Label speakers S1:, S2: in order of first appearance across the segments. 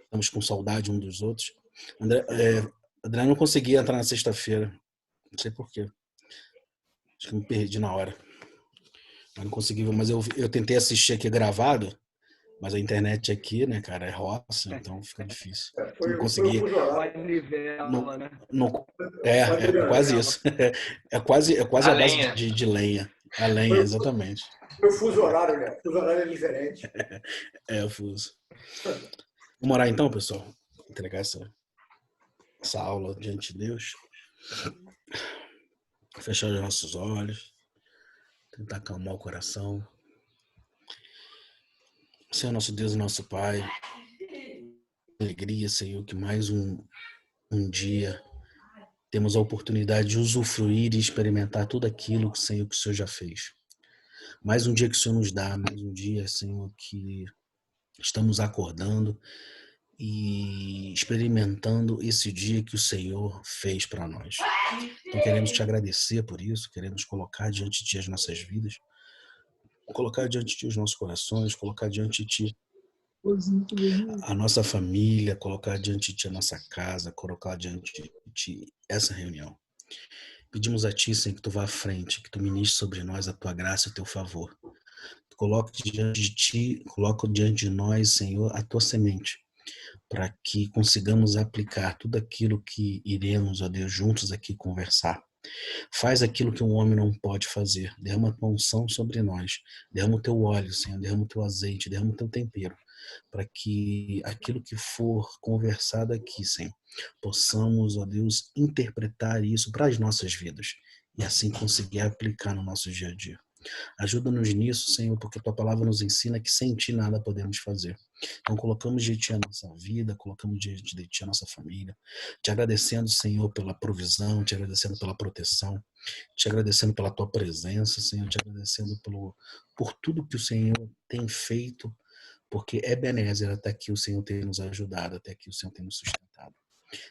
S1: estamos com saudade um dos outros. André não conseguia entrar na sexta-feira, não sei por quê. Acho que me perdi na hora. Mas não consegui, mas eu tentei assistir aqui gravado, mas a internet aqui, né, cara, é roça, então fica difícil. Não
S2: Foi o
S1: consegui.
S2: fuso horário.
S1: Não,
S3: né?
S1: não, é quase isso. É quase
S3: A
S1: a base
S3: lenha.
S1: de lenha. A lenha, exatamente.
S2: Foi o fuso horário, né? O fuso horário é diferente.
S1: É o fuso. Vamos orar então, pessoal? Entregar essa aula diante de Deus. Fechar os nossos olhos. Tentar acalmar o coração. Senhor, nosso Deus e nosso Pai. Alegria, Senhor, que mais um dia temos a oportunidade de usufruir e experimentar tudo aquilo que, Senhor, que o Senhor já fez. Mais um dia que o Senhor nos dá, mais um dia, Senhor, que estamos acordando e experimentando esse dia que o Senhor fez para nós. Então queremos te agradecer por isso, queremos colocar diante de ti as nossas vidas, colocar diante de ti os nossos corações, colocar diante de ti a nossa família, colocar diante de ti a nossa casa, colocar diante de ti essa reunião. Pedimos a ti, Senhor, que tu vá à frente, que tu ministres sobre nós a tua graça e o teu favor. Coloque diante de ti, coloca diante de nós, Senhor, a tua semente, para que consigamos aplicar tudo aquilo que iremos, ó Deus, juntos aqui conversar. Faz aquilo que um homem não pode fazer. Derrama a tua unção sobre nós. Derrama o teu óleo, Senhor. Derrama o teu azeite. Derrama o teu tempero. Para que aquilo que for conversado aqui, Senhor, possamos, ó Deus, interpretar isso para as nossas vidas. E assim conseguir aplicar no nosso dia a dia. Ajuda-nos nisso, Senhor, porque tua palavra nos ensina que sem ti nada podemos fazer. Então colocamos diante de ti a nossa vida, colocamos diante de ti a nossa família, te agradecendo, Senhor, pela provisão, te agradecendo pela proteção, te agradecendo pela tua presença, Senhor, te agradecendo por tudo que o Senhor tem feito, porque Ebenezer, até aqui o Senhor tem nos ajudado, até aqui o Senhor tem nos sustentado.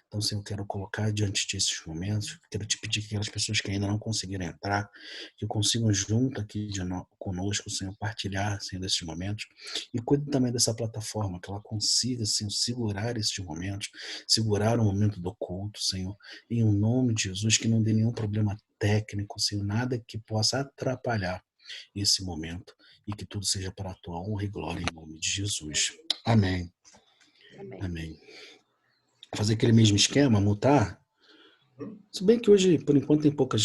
S1: Então, Senhor, eu quero colocar diante de esses momentos, quero te pedir que aquelas pessoas que ainda não conseguiram entrar, que consigam junto aqui conosco, Senhor, partilhar, Senhor, desses momentos, e cuide também dessa plataforma, que ela consiga, Senhor, segurar esses momentos, segurar o momento do culto, Senhor, em um nome de Jesus, que não dê nenhum problema técnico, Senhor, nada que possa atrapalhar esse momento, e que tudo seja para a tua honra e glória, em nome de Jesus. Amém.
S3: Amém.
S1: Amém. Fazer aquele mesmo esquema, mutar. Se bem que hoje, por enquanto, tem pouca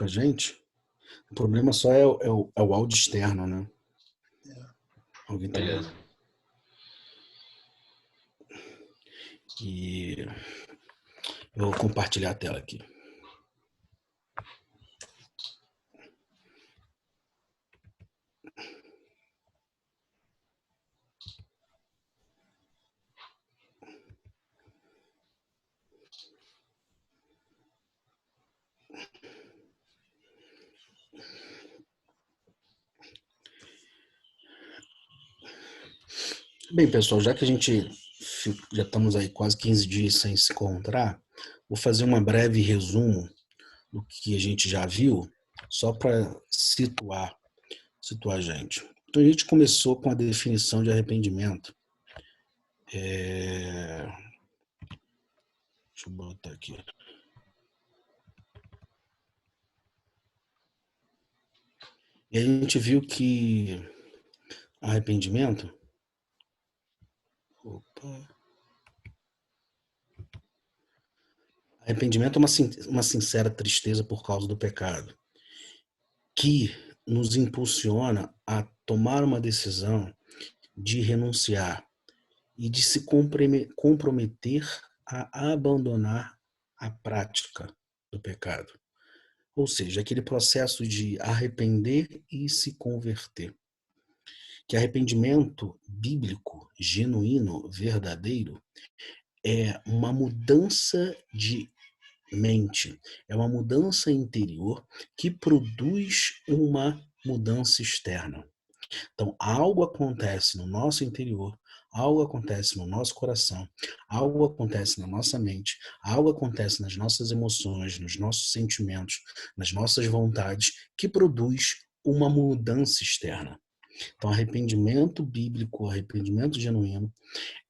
S1: gente. O problema só é o áudio externo, né? Alguém tá
S3: Beleza.
S1: E eu vou compartilhar a tela aqui. Bem, pessoal, já que a gente já estamos aí quase 15 dias sem se encontrar, vou fazer um breve resumo do que a gente já viu, só para situar a gente. Então, a gente começou com a definição de arrependimento. Deixa eu botar aqui. E a gente viu que arrependimento. Arrependimento é uma sincera tristeza por causa do pecado, que nos impulsiona a tomar uma decisão de renunciar e de se comprometer a abandonar a prática do pecado. Ou seja, aquele processo de arrepender e se converter. Que arrependimento bíblico, genuíno, verdadeiro, é uma mudança de mente, é uma mudança interior que produz uma mudança externa. Então, algo acontece no nosso interior, algo acontece no nosso coração, algo acontece na nossa mente, algo acontece nas nossas emoções, nos nossos sentimentos, nas nossas vontades, que produz uma mudança externa. Então, arrependimento bíblico, arrependimento genuíno,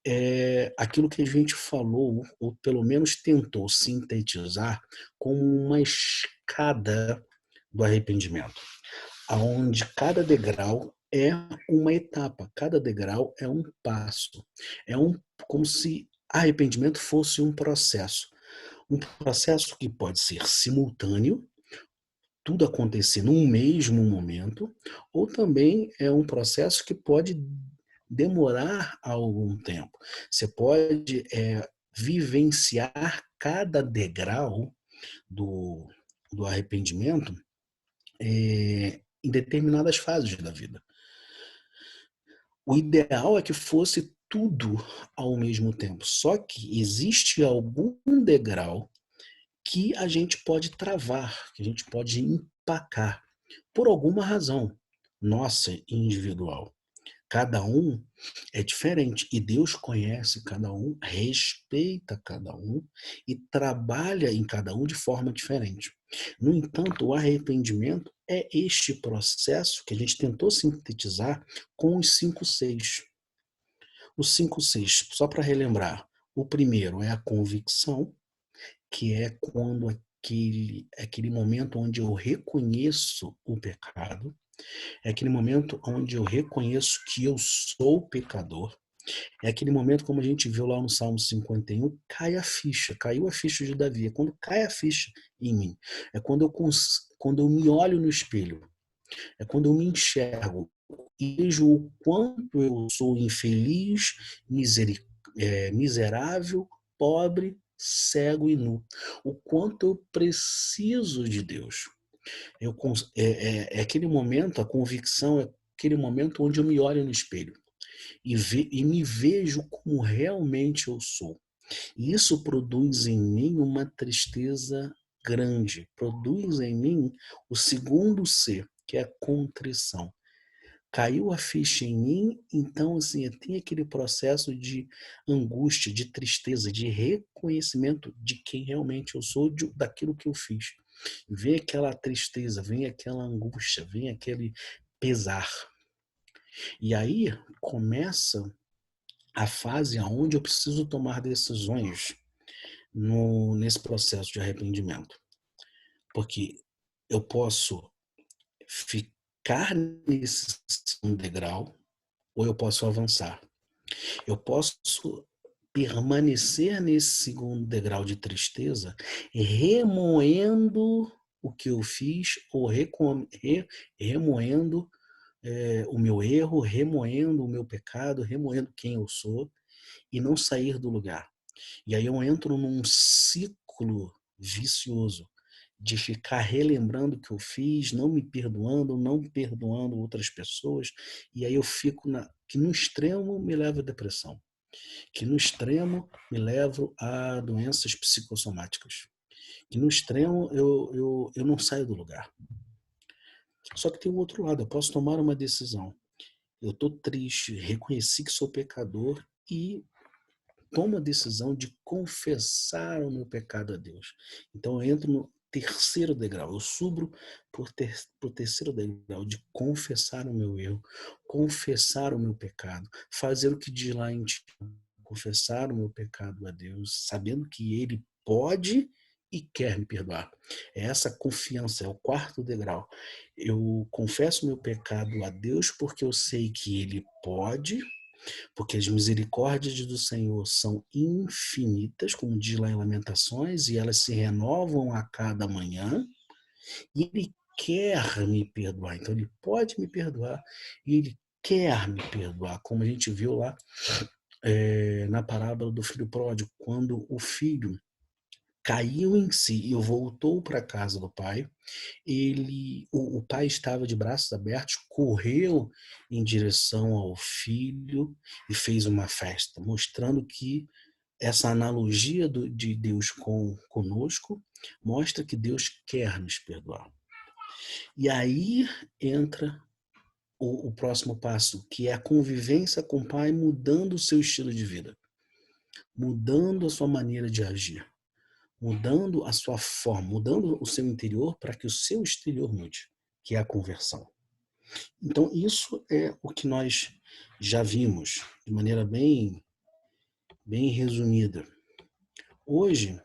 S1: é aquilo que a gente falou, ou pelo menos tentou sintetizar, como uma escada do arrependimento, aonde cada degrau é uma etapa, cada degrau é um passo, é como se arrependimento fosse um processo que pode ser simultâneo, tudo acontecer num mesmo momento, ou também é um processo que pode demorar algum tempo. Você pode vivenciar cada degrau do, do arrependimento em determinadas fases da vida. O ideal é que fosse tudo ao mesmo tempo, só que existe algum degrau que a gente pode travar, que a gente pode empacar, por alguma razão nossa individual. Cada um é diferente e Deus conhece cada um, respeita cada um e trabalha em cada um de forma diferente. No entanto, o arrependimento é este processo que a gente tentou sintetizar com os 5 Cs. Os 5 Cs, só para relembrar, o primeiro é a convicção, que é quando aquele momento onde eu reconheço o pecado, é aquele momento onde eu reconheço que eu sou pecador, é aquele momento, como a gente viu lá no Salmo 51, caiu a ficha de Davi, é quando cai a ficha em mim, é quando eu me olho no espelho, é quando eu me enxergo e vejo o quanto eu sou infeliz, miserável, pobre, cego e nu. O quanto eu preciso de Deus. É aquele momento, a convicção é aquele momento onde eu me olho no espelho e me vejo como realmente eu sou. E isso produz em mim uma tristeza grande, produz em mim o segundo C, que é a contrição. Caiu a ficha em mim, então assim, tem aquele processo de angústia, de tristeza, de reconhecimento de quem realmente eu sou, daquilo que eu fiz. Vem aquela tristeza, vem aquela angústia, vem aquele pesar. E aí começa a fase onde eu preciso tomar decisões nesse processo de arrependimento. Porque eu posso ficar nesse degrau ou eu posso avançar. Eu posso permanecer nesse segundo degrau de tristeza, remoendo o que eu fiz ou remoendo o meu erro, remoendo o meu pecado, remoendo quem eu sou e não sair do lugar. E aí eu entro num ciclo vicioso de ficar relembrando o que eu fiz, não me perdoando, não perdoando outras pessoas, e aí eu fico que no extremo me leva à depressão, que no extremo me leva a doenças psicossomáticas, que no extremo eu não saio do lugar. Só que tem o outro lado, eu posso tomar uma decisão. Eu estou triste, reconheci que sou pecador e tomo a decisão de confessar o meu pecado a Deus. Então eu entro no terceiro degrau, eu subo para o terceiro degrau de confessar o meu erro, confessar o meu pecado, fazer o que diz lá em Tiago, confessar o meu pecado a Deus, sabendo que Ele pode e quer me perdoar. É essa confiança, é o quarto degrau. Eu confesso meu pecado a Deus porque eu sei que Ele pode, porque as misericórdias do Senhor são infinitas, como diz lá em Lamentações, e elas se renovam a cada manhã, e Ele quer me perdoar. Então, Ele pode me perdoar e Ele quer me perdoar, como a gente viu lá na parábola do filho pródigo, quando o filho caiu em si e voltou para a casa do pai, o pai estava de braços abertos, correu em direção ao filho e fez uma festa, mostrando que essa analogia de Deus conosco mostra que Deus quer nos perdoar. E aí entra o próximo passo, que é a convivência com o pai, mudando o seu estilo de vida, mudando a sua maneira de agir, mudando a sua forma, mudando o seu interior para que o seu exterior mude, que é a conversão. Então, isso é o que nós já vimos de maneira bem resumida. Hoje,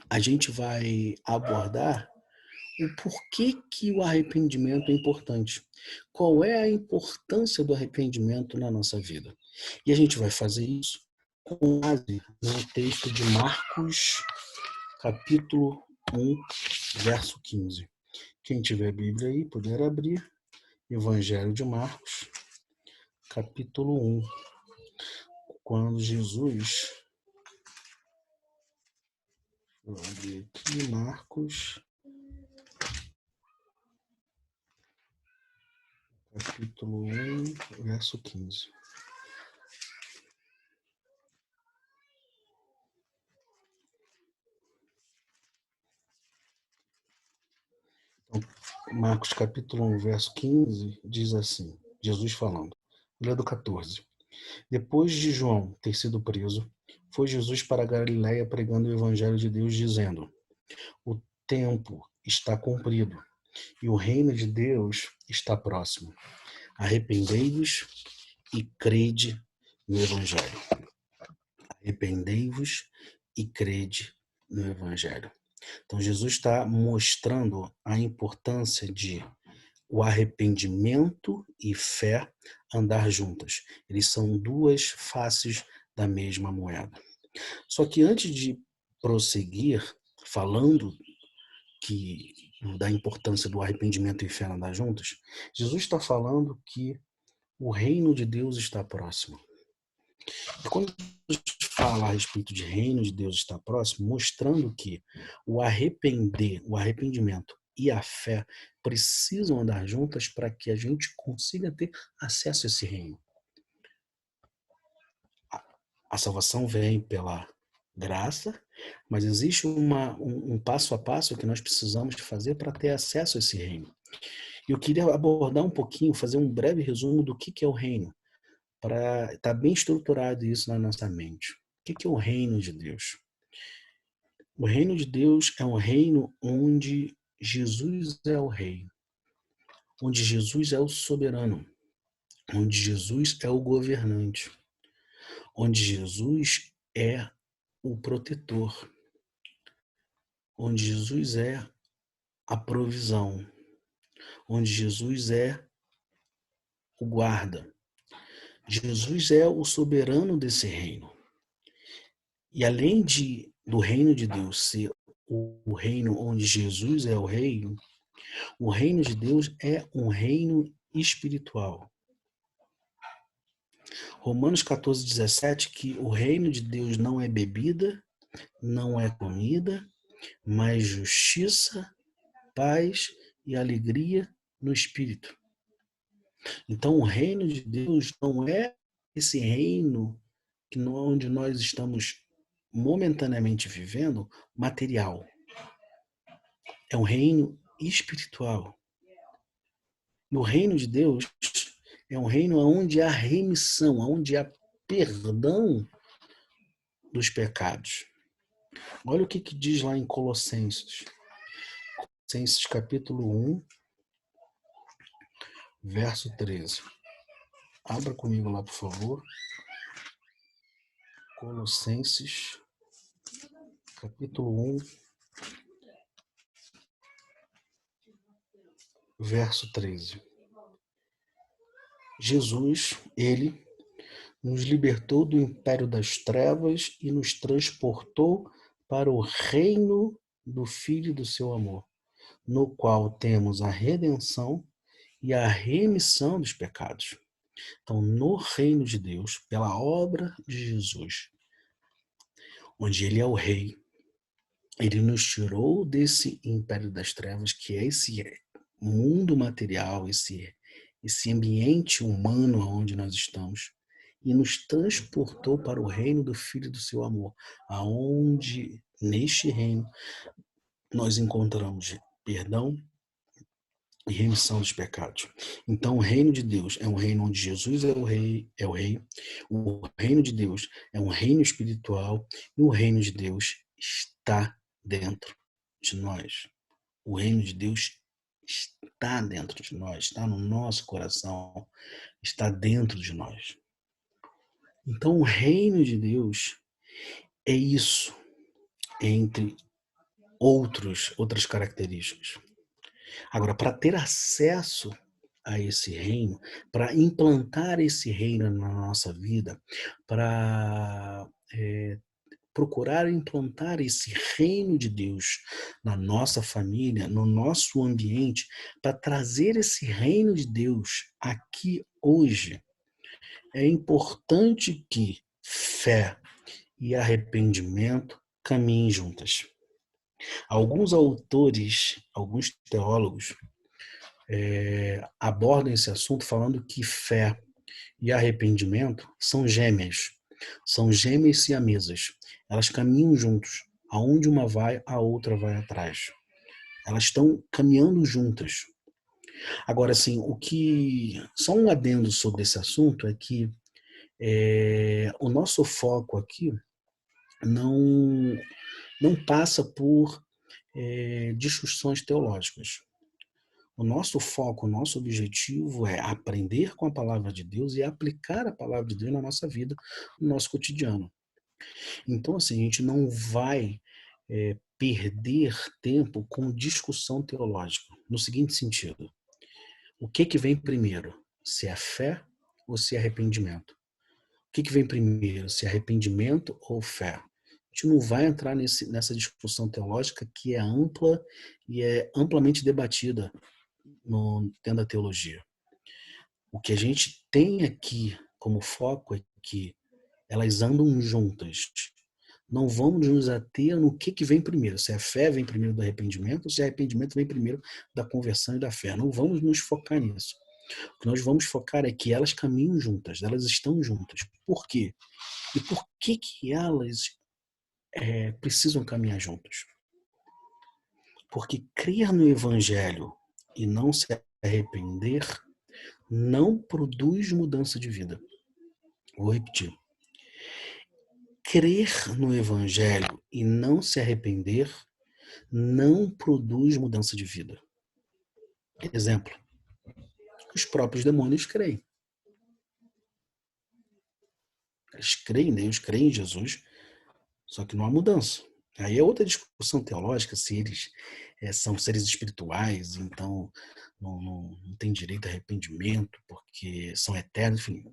S1: a gente vai abordar o porquê que o arrependimento é importante. Qual é a importância do arrependimento na nossa vida? E a gente vai fazer isso com base no texto de Marcos, capítulo 1, verso 15. Quem tiver a Bíblia aí, puder abrir. Evangelho de Marcos, capítulo 1. Quando Jesus... Vou abrir aqui, Marcos, capítulo 1, verso 15. Então, Marcos, capítulo 1, verso 15, diz assim, Jesus falando. Lê do 14. Depois de João ter sido preso, foi Jesus para a Galiléia pregando o evangelho de Deus, dizendo: o tempo está cumprido e o reino de Deus está próximo. Arrependei-vos e crede no evangelho. Arrependei-vos e crede no evangelho. Então, Jesus está mostrando a importância de o arrependimento e fé andar juntas. Eles são duas faces da mesma moeda. Só que antes de prosseguir, falando da importância do arrependimento e fé andar juntas, Jesus está falando que o reino de Deus está próximo. E quando Jesus fala a respeito de reino de Deus está próximo, mostrando que o arrependimento e a fé precisam andar juntas para que a gente consiga ter acesso a esse reino. A salvação vem pela graça, mas existe um passo a passo que nós precisamos fazer para ter acesso a esse reino. E eu queria abordar um pouquinho, fazer um breve resumo do que é o reino, para estar bem estruturado isso na nossa mente. O que é o reino de Deus? O reino de Deus é um reino onde Jesus é o rei, onde Jesus é o soberano, onde Jesus é o governante, onde Jesus é o protetor, onde Jesus é a provisão, onde Jesus é o guarda. Jesus é o soberano desse reino. E além do reino de Deus ser o reino onde Jesus é o rei, o reino de Deus é um reino espiritual. Romanos 14:17, que o reino de Deus não é bebida, não é comida, mas justiça, paz e alegria no Espírito. Então, o reino de Deus não é esse reino onde nós estamos momentaneamente vivendo material. É um reino espiritual. E o reino de Deus é um reino onde há remissão, onde há perdão dos pecados. Olha o que diz lá em Colossenses. Colossenses capítulo 1, verso 13. Abra comigo lá, por favor. Colossenses capítulo 1, verso 13. Jesus, ele nos libertou do império das trevas e nos transportou para o reino do Filho do seu amor, no qual temos a redenção e a remissão dos pecados. Então, no reino de Deus, pela obra de Jesus, onde ele é o rei, ele nos tirou desse império das trevas, que é esse mundo material, esse ambiente humano onde nós estamos, e nos transportou para o reino do Filho do seu amor, aonde neste reino nós encontramos perdão e remissão dos pecados. Então, o reino de Deus é um reino onde Jesus é o rei. O reino de Deus é um reino espiritual e o reino de Deus está dentro de nós. O reino de Deus está dentro de nós, está no nosso coração, está dentro de nós. Então, o reino de Deus é isso, entre outras características. Agora, para ter acesso a esse reino, para implantar esse reino na nossa vida, para procurar implantar esse reino de Deus na nossa família, no nosso ambiente, para trazer esse reino de Deus aqui hoje, é importante que fé e arrependimento caminhem juntas. Alguns autores, alguns teólogos, abordam esse assunto falando que fé e arrependimento são gêmeas siamesas. Elas caminham juntos. Aonde uma vai, a outra vai atrás. Elas estão caminhando juntas. Agora, assim, só um adendo sobre esse assunto é que o nosso foco aqui não passa por discussões teológicas. O nosso foco, o nosso objetivo é aprender com a palavra de Deus e aplicar a palavra de Deus na nossa vida, no nosso cotidiano. Então, assim, a gente não vai perder tempo com discussão teológica, no seguinte sentido. O que vem primeiro? Se é fé ou se é arrependimento? O que vem primeiro? Se é arrependimento ou fé? A gente não vai entrar nessa discussão teológica que é ampla e é amplamente debatida dentro da teologia. O que a gente tem aqui como foco é que elas andam juntas. Não vamos nos ater no que vem primeiro. Se a fé vem primeiro do arrependimento, ou se o arrependimento vem primeiro da conversão e da fé. Não vamos nos focar nisso. O que nós vamos focar é que elas caminham juntas, elas estão juntas. Por quê? E por que elas precisam caminhar juntas? Porque crer no Evangelho e não se arrepender não produz mudança de vida. Vou repetir. Crer no Evangelho e não se arrepender não produz mudança de vida. Exemplo. Os próprios demônios creem. Eles creem, Deus creem em Jesus, só que não há mudança. Aí é outra discussão teológica, se eles são seres espirituais, então não tem direito a arrependimento, porque são eternos, enfim.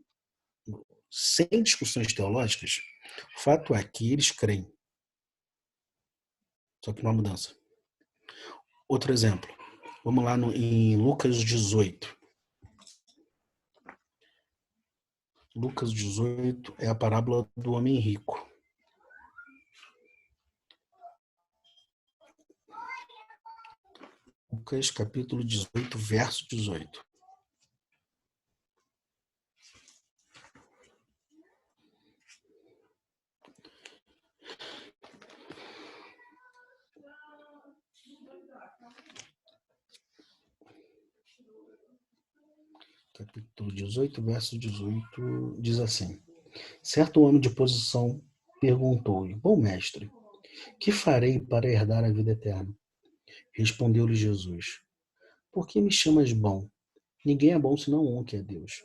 S1: Sem discussões teológicas, o fato é que eles creem, só que não há mudança. Outro exemplo, vamos lá em Lucas 18. Lucas 18 é a parábola do homem rico. Lucas capítulo 18, verso 18. Capítulo 18, verso 18, diz assim: Certo homem de posição perguntou-lhe: Bom mestre, que farei para herdar a vida eterna? Respondeu-lhe Jesus: Por que me chamas bom? Ninguém é bom senão um, que é Deus.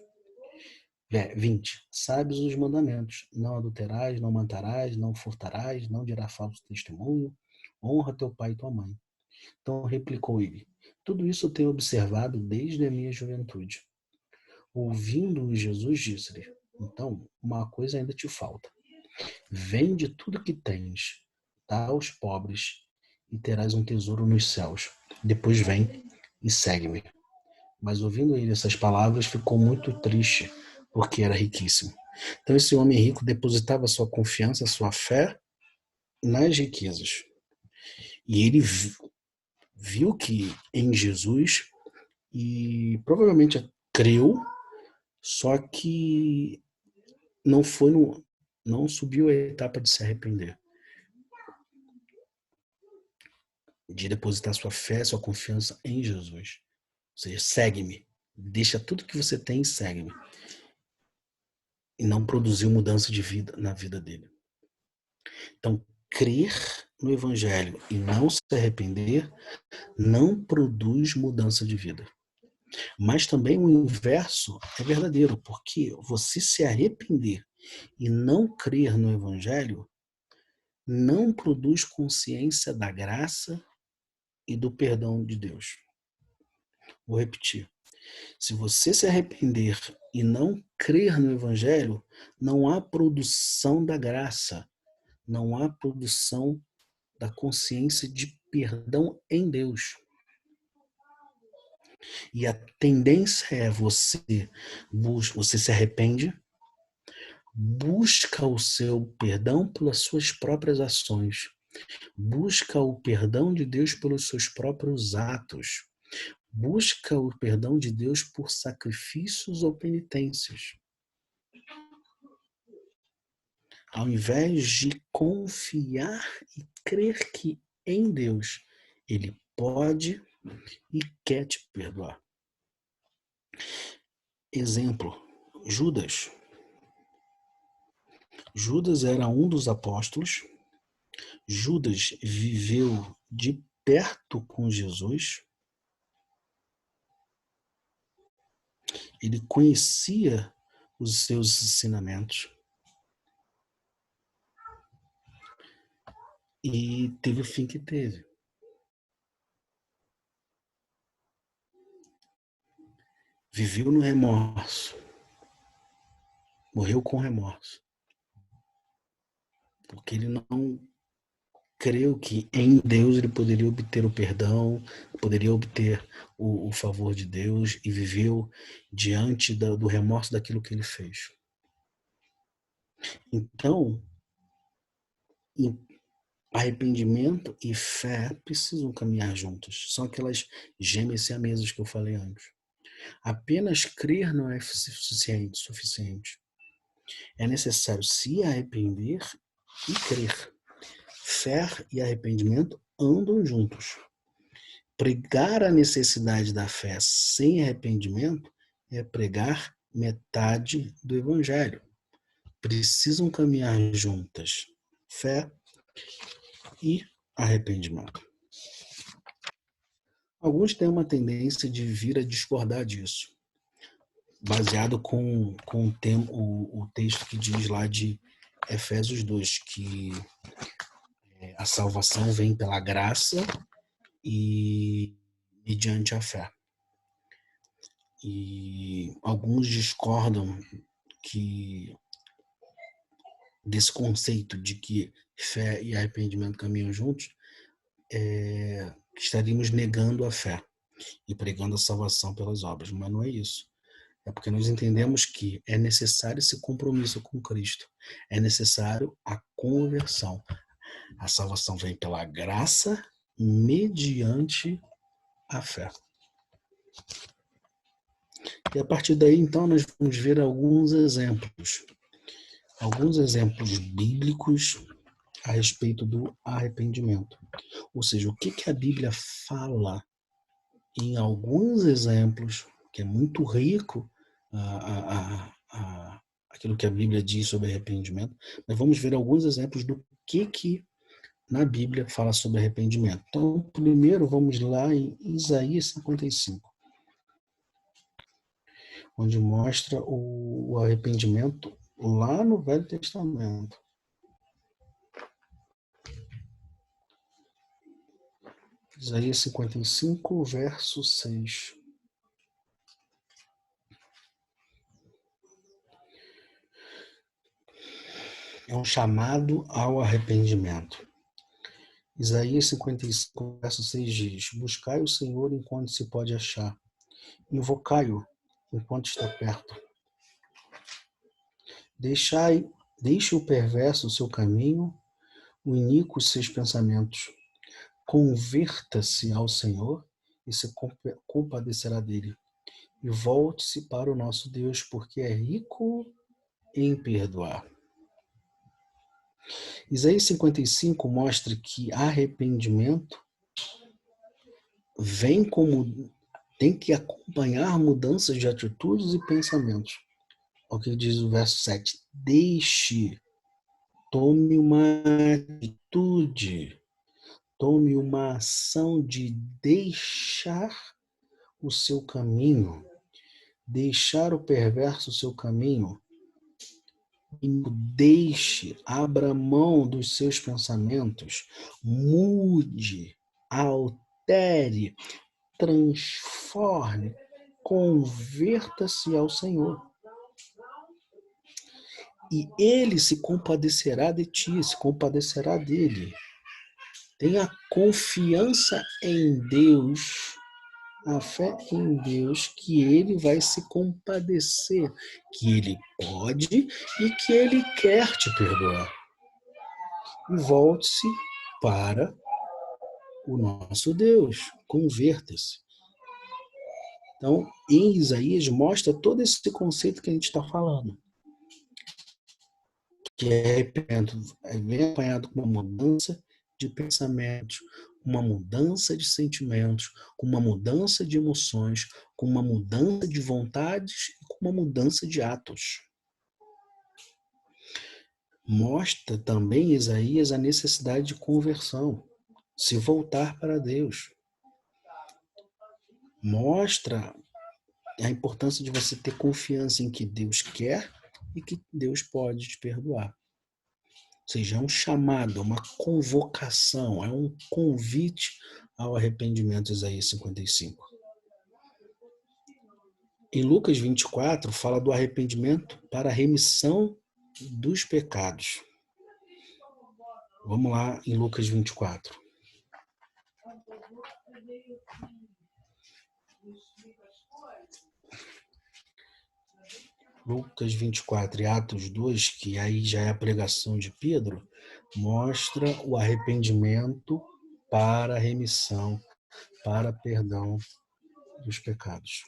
S1: 20. Sabes os mandamentos: não adulterarás, não matarás, não furtarás, não dirás falso testemunho, honra teu pai e tua mãe. Então replicou ele: Tudo isso eu tenho observado desde a minha juventude. Ouvindo-o, Jesus disse-lhe: Então, uma coisa ainda te falta. Vende tudo que tens, dá aos pobres, e terás um tesouro nos céus. Depois vem e segue-me. Mas ouvindo ele essas palavras, ficou muito triste, porque era riquíssimo. Então esse homem rico depositava sua confiança, sua fé nas riquezas. E ele viu que em Jesus, e provavelmente creu, só que não subiu a etapa de se arrepender, de depositar sua fé, sua confiança em Jesus. Ou seja, segue-me, deixa tudo que você tem e segue-me. E não produziu mudança de vida na vida dele. Então, crer no Evangelho e não se arrepender, não produz mudança de vida. Mas também o inverso é verdadeiro, porque você se arrepender e não crer no Evangelho não produz consciência da graça e do perdão de Deus. Vou repetir. Se você se arrepender e não crer no Evangelho, não há produção da graça, não há produção da consciência de perdão em Deus. E a tendência é você se arrepende, busca o seu perdão pelas suas próprias ações, busca o perdão de Deus pelos seus próprios atos, busca o perdão de Deus por sacrifícios ou penitências. Ao invés de confiar e crer que em Deus Ele pode e quer te perdoar. Exemplo, Judas. Judas era um dos apóstolos. Judas viveu de perto com Jesus. Ele conhecia os seus ensinamentos. E teve o fim que teve. Viveu no remorso. Morreu com remorso. Porque ele não creu que em Deus ele poderia obter o perdão, poderia obter o favor de Deus e viveu diante do remorso daquilo que ele fez. Então, arrependimento e fé precisam caminhar juntas. São aquelas gêmeas siamesas que eu falei antes. Apenas crer não é suficiente. É necessário se arrepender e crer. Fé e arrependimento andam juntos. Pregar a necessidade da fé sem arrependimento é pregar metade do evangelho. Precisam caminhar juntas. Fé e arrependimento. Alguns têm uma tendência de vir a discordar disso, baseado com o texto que diz lá de Efésios 2, que a salvação vem pela graça e mediante a fé. E alguns discordam desse conceito de que fé e arrependimento caminham juntos, estaríamos negando a fé e pregando a salvação pelas obras, mas não é isso. É porque nós entendemos que é necessário esse compromisso com Cristo, é necessário a conversão. A salvação vem pela graça mediante a fé. E a partir daí, então, nós vamos ver alguns exemplos bíblicos a respeito do arrependimento. Ou seja, o que a Bíblia fala em alguns exemplos, que é muito rico aquilo que a Bíblia diz sobre arrependimento, mas vamos ver alguns exemplos do que na Bíblia fala sobre arrependimento. Então, primeiro vamos lá em Isaías 55, onde mostra o arrependimento lá no Velho Testamento. Isaías 55, verso 6. É um chamado ao arrependimento. Isaías 55, verso 6 diz: Buscai o Senhor enquanto se pode achar, invocai-o enquanto está perto. Deixe o perverso o seu caminho, o iníquo os seus pensamentos. Converta-se ao Senhor e se compadecerá dele. E volte-se para o nosso Deus, porque é rico em perdoar. Isaías 55 mostra que arrependimento tem que acompanhar mudanças de atitudes e pensamentos. O que diz o verso 7. Tome uma atitude. tome uma ação de deixar o seu caminho, deixar o perverso o seu caminho, e deixe, abra mão dos seus pensamentos, mude, altere, transforme, converta-se ao Senhor. E Ele se compadecerá de ti, se compadecerá dele. Tenha confiança em Deus, a fé em Deus, que Ele vai se compadecer, que Ele pode e que Ele quer te perdoar. E volte-se para o nosso Deus, converta-se. Então, em Isaías mostra todo esse conceito que a gente está falando, que vem acompanhado com uma mudança de pensamentos, uma mudança de sentimentos, com uma mudança de emoções, com uma mudança de vontades e com uma mudança de atos. Mostra também Isaías a necessidade de conversão, se voltar para Deus. Mostra a importância de você ter confiança em que Deus quer e que Deus pode te perdoar. Ou seja, é um chamado, é uma convocação, é um convite ao arrependimento, Isaías 55. Em Lucas 24, fala do arrependimento para a remissão dos pecados. Vamos lá em Lucas 24. Lucas 24 e Atos 2, que aí já é a pregação de Pedro, mostra o arrependimento para a remissão, para perdão dos pecados.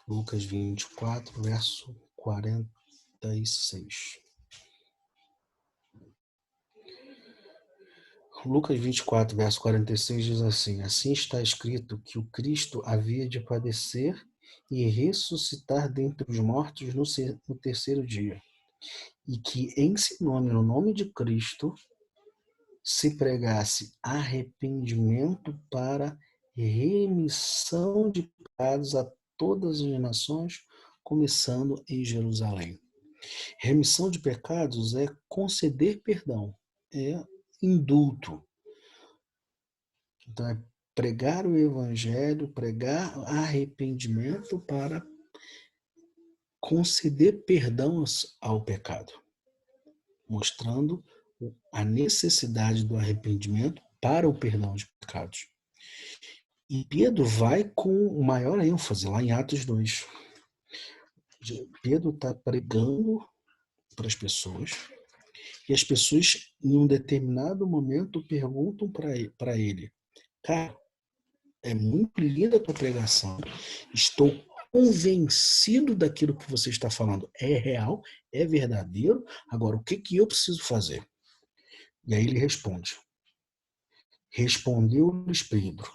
S1: Lucas 24, verso 46. Lucas 24, verso 46 diz assim: Assim está escrito que o Cristo havia de padecer e ressuscitar dentre os mortos no terceiro dia, e que em seu nome, no nome de Cristo, se pregasse arrependimento para remissão de pecados a todas as nações, começando em Jerusalém. Remissão de pecados é conceder perdão, é indulto. Então, é pregar o evangelho, pregar arrependimento para conceder perdão ao pecado, mostrando a necessidade do arrependimento para o perdão de pecados. E Pedro vai com maior ênfase lá em Atos 2. Pedro está pregando para as pessoas e as pessoas, em um determinado momento, perguntam para ele: cara, é muito linda a tua pregação, estou convencido daquilo que você está falando é real, é verdadeiro, agora o que eu preciso fazer? E aí ele responde: respondeu-lhes Pedro: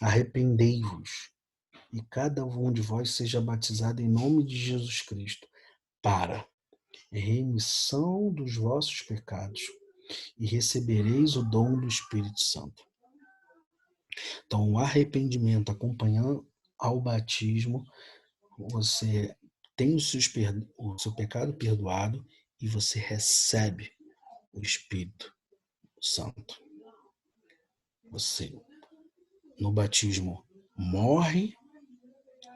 S1: arrependei-vos e cada um de vós seja batizado em nome de Jesus Cristo para remissão dos vossos pecados e recebereis o dom do Espírito Santo. Então, o arrependimento acompanhando ao batismo, você tem o seu pecado perdoado e você recebe o Espírito Santo. Você, no batismo, morre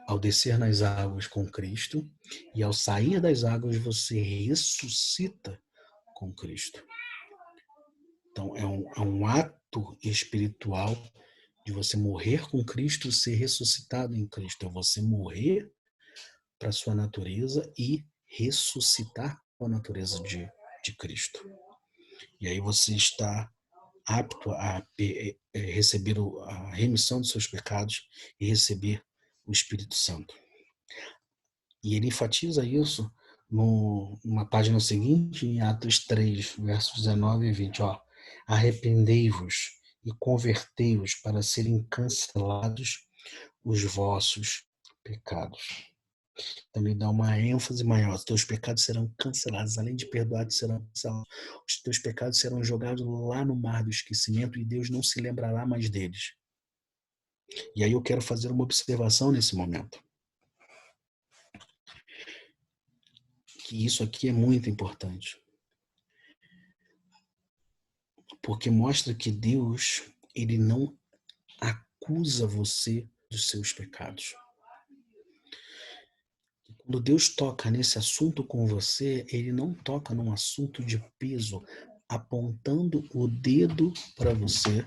S1: ao descer nas águas com Cristo e ao sair das águas você ressuscita com Cristo. Então, é um ato espiritual de você morrer com Cristo e ser ressuscitado em Cristo. É você morrer para a sua natureza e ressuscitar com a natureza de Cristo. E aí você está apto a receber a remissão dos seus pecados e receber o Espírito Santo. E ele enfatiza isso numa página seguinte, em Atos 3, versos 19 e 20. Arrependei-vos e convertei-vos para serem cancelados os vossos pecados. Então ele dá uma ênfase maior. Os teus pecados serão cancelados, além de perdoados, serão cancelados. Os teus pecados serão jogados lá no mar do esquecimento e Deus não se lembrará mais deles. E aí eu quero fazer uma observação nesse momento. Que isso aqui é muito importante. Porque mostra que Deus, ele não acusa você dos seus pecados. Quando Deus toca nesse assunto com você, ele não toca num assunto de peso, apontando o dedo para você,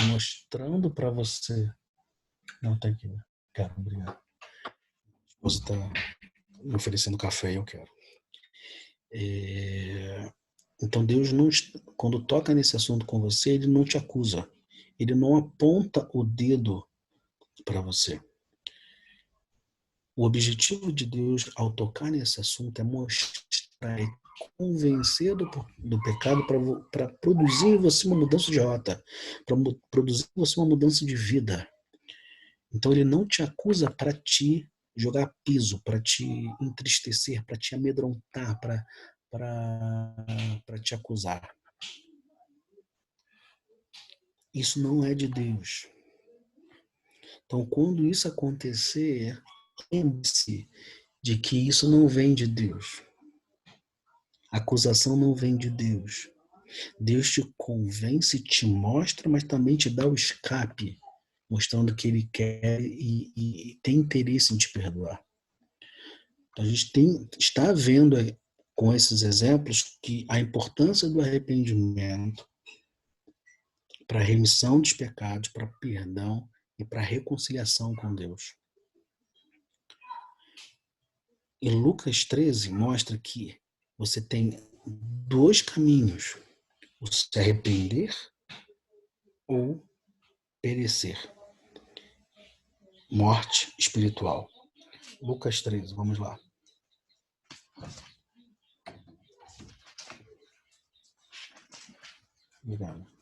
S1: mostrando para você. Não, tá aqui. Quero, obrigado. Você está me oferecendo café e eu quero. Então Deus, não, quando toca nesse assunto com você, ele não te acusa. Ele não aponta o dedo para você. O objetivo de Deus, ao tocar nesse assunto, é mostrar e convencer do pecado para produzir em você uma mudança de rota, para produzir em você uma mudança de vida. Então ele não te acusa para te jogar piso, para te entristecer, para te amedrontar, para te acusar. Isso não é de Deus. Então, quando isso acontecer, lembre-se de que isso não vem de Deus. A acusação não vem de Deus. Deus te convence, te mostra, mas também te dá o escape, mostrando que Ele quer e tem interesse em te perdoar. Então, a gente está vendo com esses exemplos que a importância do arrependimento para a remissão dos pecados, para perdão e para a reconciliação com Deus. E Lucas 13 mostra que você tem dois caminhos: o se arrepender ou perecer. Morte espiritual. Lucas 13, vamos lá. Obrigado.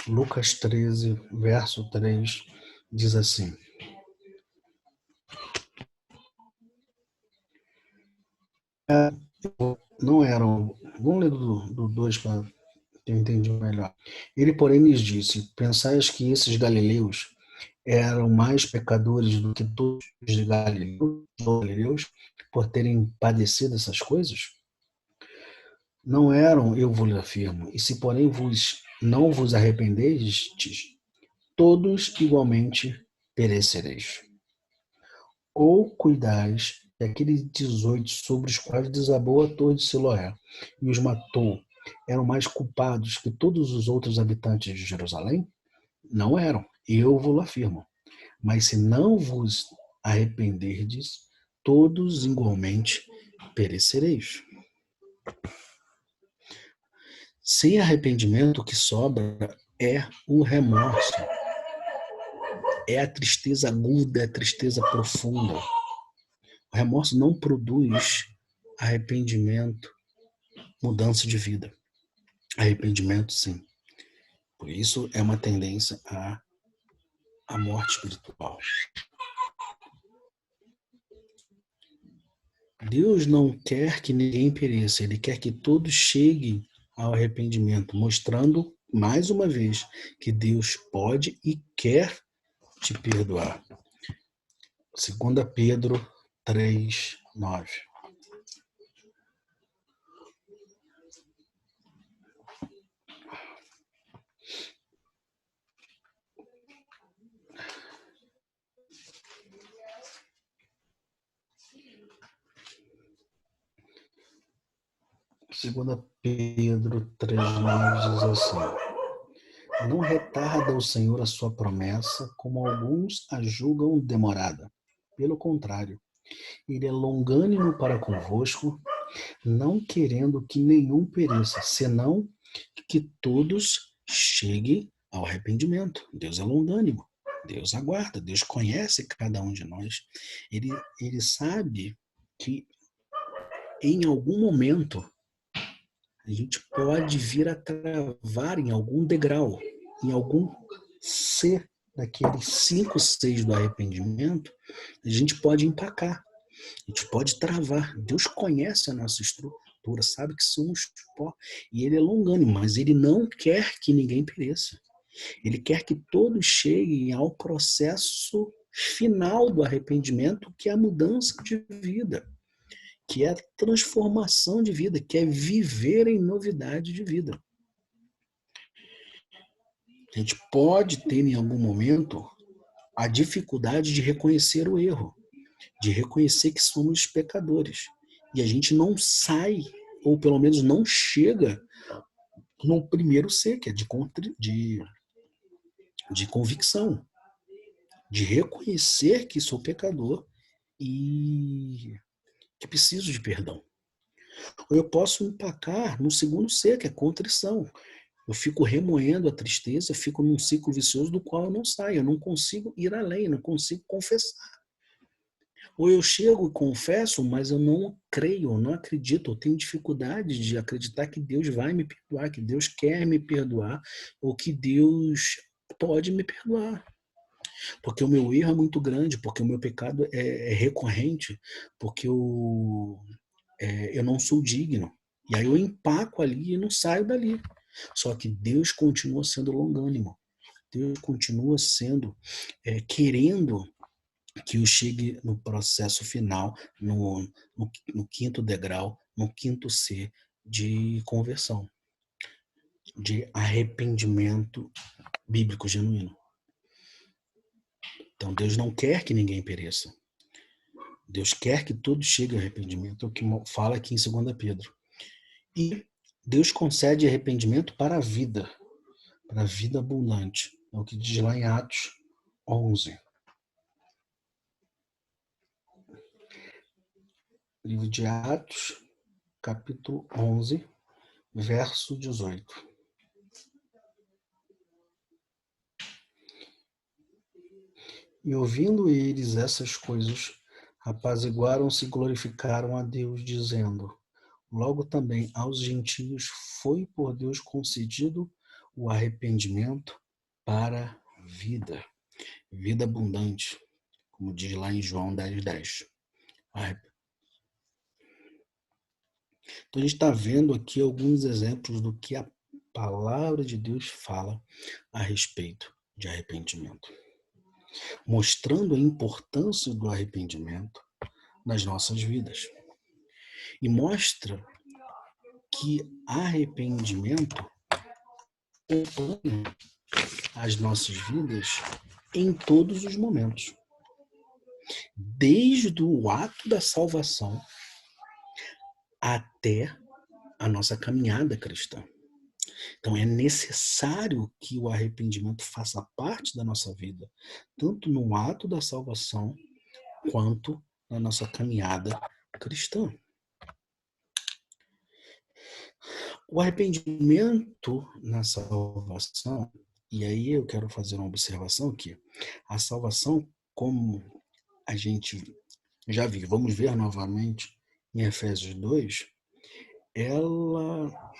S1: Lucas 13, verso 3, diz assim: não eram. Vamos ler do 2 para eu entender melhor. Ele, porém, lhes disse: pensais que esses galileus eram mais pecadores do que todos os galileus por terem padecido essas coisas? Não eram, eu vos afirmo, e se porém não vos arrependestes, todos igualmente perecereis. Ou cuidais daqueles 18 sobre os quais desabou a torre de Siloé e os matou, eram mais culpados que todos os outros habitantes de Jerusalém? Não eram, eu vos afirmo. Mas se não vos arrependerdes, todos igualmente perecereis. Sem arrependimento, o que sobra é o remorso. É a tristeza aguda, é a tristeza profunda. O remorso não produz arrependimento, mudança de vida. Arrependimento, sim. Por isso, é uma tendência à morte espiritual. Deus não quer que ninguém pereça. Ele quer que todos cheguem ao arrependimento, mostrando, mais uma vez, que Deus pode e quer te perdoar. 2 Pedro 3, 9. Segunda Pedro 3,9 diz assim: não retarda o Senhor a sua promessa, como alguns a julgam demorada. Pelo contrário, ele é longânimo para convosco, não querendo que nenhum pereça, senão que todos cheguem ao arrependimento. Deus é longânimo, Deus aguarda, Deus conhece cada um de nós. Ele sabe que em algum momento A gente pode vir a travar em algum degrau, em algum C daqueles 5, 6 do arrependimento, a gente pode empacar, a gente pode travar. Deus conhece a nossa estrutura, sabe que somos pó, e Ele é longânimo, mas Ele não quer que ninguém pereça. Ele quer que todos cheguem ao processo final do arrependimento, que é a mudança de vida, que é a transformação de vida, que é viver em novidade de vida. A gente pode ter em algum momento a dificuldade de reconhecer o erro, de reconhecer que somos pecadores. E a gente não sai, ou pelo menos não chega no primeiro C, que é de convicção, de reconhecer que sou pecador e que preciso de perdão. Ou eu posso empacar no segundo C, que é contrição. Eu fico remoendo a tristeza, eu fico num ciclo vicioso do qual eu não saio, eu não consigo ir além, eu não consigo confessar. Ou eu chego e confesso, mas eu não creio, eu não acredito, eu tenho dificuldade de acreditar que Deus vai me perdoar, que Deus quer me perdoar, ou que Deus pode me perdoar. Porque o meu erro é muito grande, porque o meu pecado é recorrente, porque eu não sou digno. E aí eu empaco ali e não saio dali. Só que Deus continua sendo longânimo. Deus continua sendo, querendo que eu chegue no processo final, no quinto degrau, no quinto C de conversão, de arrependimento bíblico genuíno. Então Deus não quer que ninguém pereça. Deus quer que todos cheguem ao arrependimento, é o que fala aqui em 2 Pedro. E Deus concede arrependimento para a vida abundante. É o que diz lá em Atos 11. Livro de Atos, capítulo 11, verso 18. E ouvindo eles essas coisas, apaziguaram-se e glorificaram a Deus, dizendo: logo também aos gentios foi por Deus concedido o arrependimento para a vida abundante, como diz lá em João 10:10. Então a gente está vendo aqui alguns exemplos do que a palavra de Deus fala a respeito de arrependimento, mostrando a importância do arrependimento nas nossas vidas. E mostra que arrependimento acompanha as nossas vidas em todos os momentos. Desde o ato da salvação até a nossa caminhada cristã. Então é necessário que o arrependimento faça parte da nossa vida, tanto no ato da salvação quanto na nossa caminhada cristã. O arrependimento na salvação, e aí eu quero fazer uma observação aqui. A salvação, como a gente já viu, vamos ver novamente em Efésios 2, ela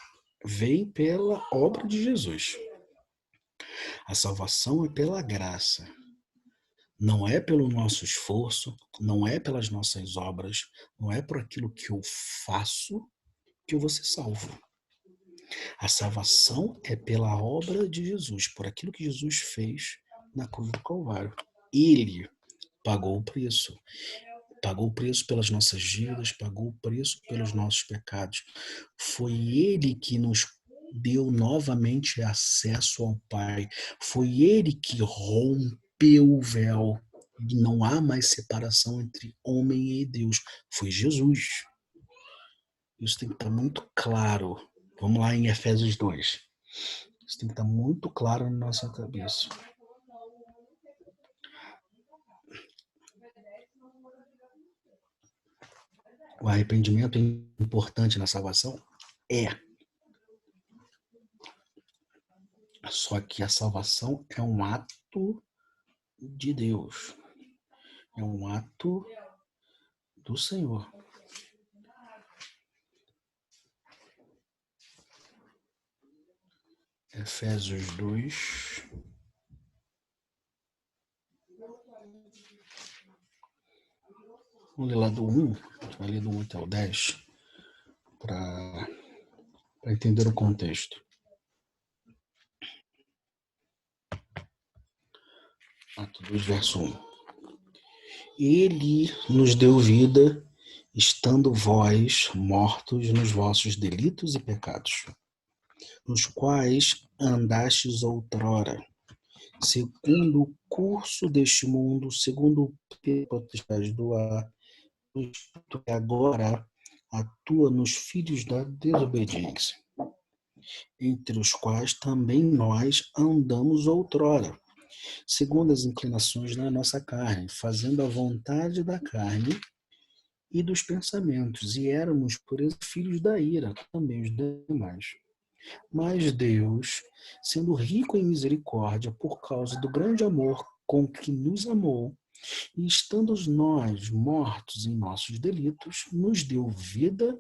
S1: vem pela obra de Jesus. A salvação é pela graça. Não é pelo nosso esforço, não é pelas nossas obras, não é por aquilo que eu faço que eu vou ser salvo. A salvação é pela obra de Jesus, por aquilo que Jesus fez na cruz do Calvário. Ele pagou o preço. Pagou o preço pelas nossas dívidas, pagou o preço pelos nossos pecados. Foi Ele que nos deu novamente acesso ao Pai. Foi Ele que rompeu o véu. E não há mais separação entre homem e Deus. Foi Jesus. Isso tem que estar muito claro. Vamos lá em Efésios 2. Isso tem que estar muito claro na nossa cabeça. O arrependimento é importante na salvação? É. Só que a salvação é um ato de Deus. É um ato do Senhor. Efésios 2. Vamos ler lá do 1, a gente vai ler do 1 até o 10, para entender o contexto. Atos 2, verso 1. Ele nos deu vida, estando vós mortos nos vossos delitos e pecados, nos quais andastes outrora, segundo o curso deste mundo, segundo o potestade do ar, o Espírito que agora atua nos filhos da desobediência, entre os quais também nós andamos outrora, segundo as inclinações da nossa carne, fazendo a vontade da carne e dos pensamentos, e éramos, por isso, filhos da ira, também os demais. Mas Deus, sendo rico em misericórdia, por causa do grande amor com que nos amou, e estando nós mortos em nossos delitos, nos deu vida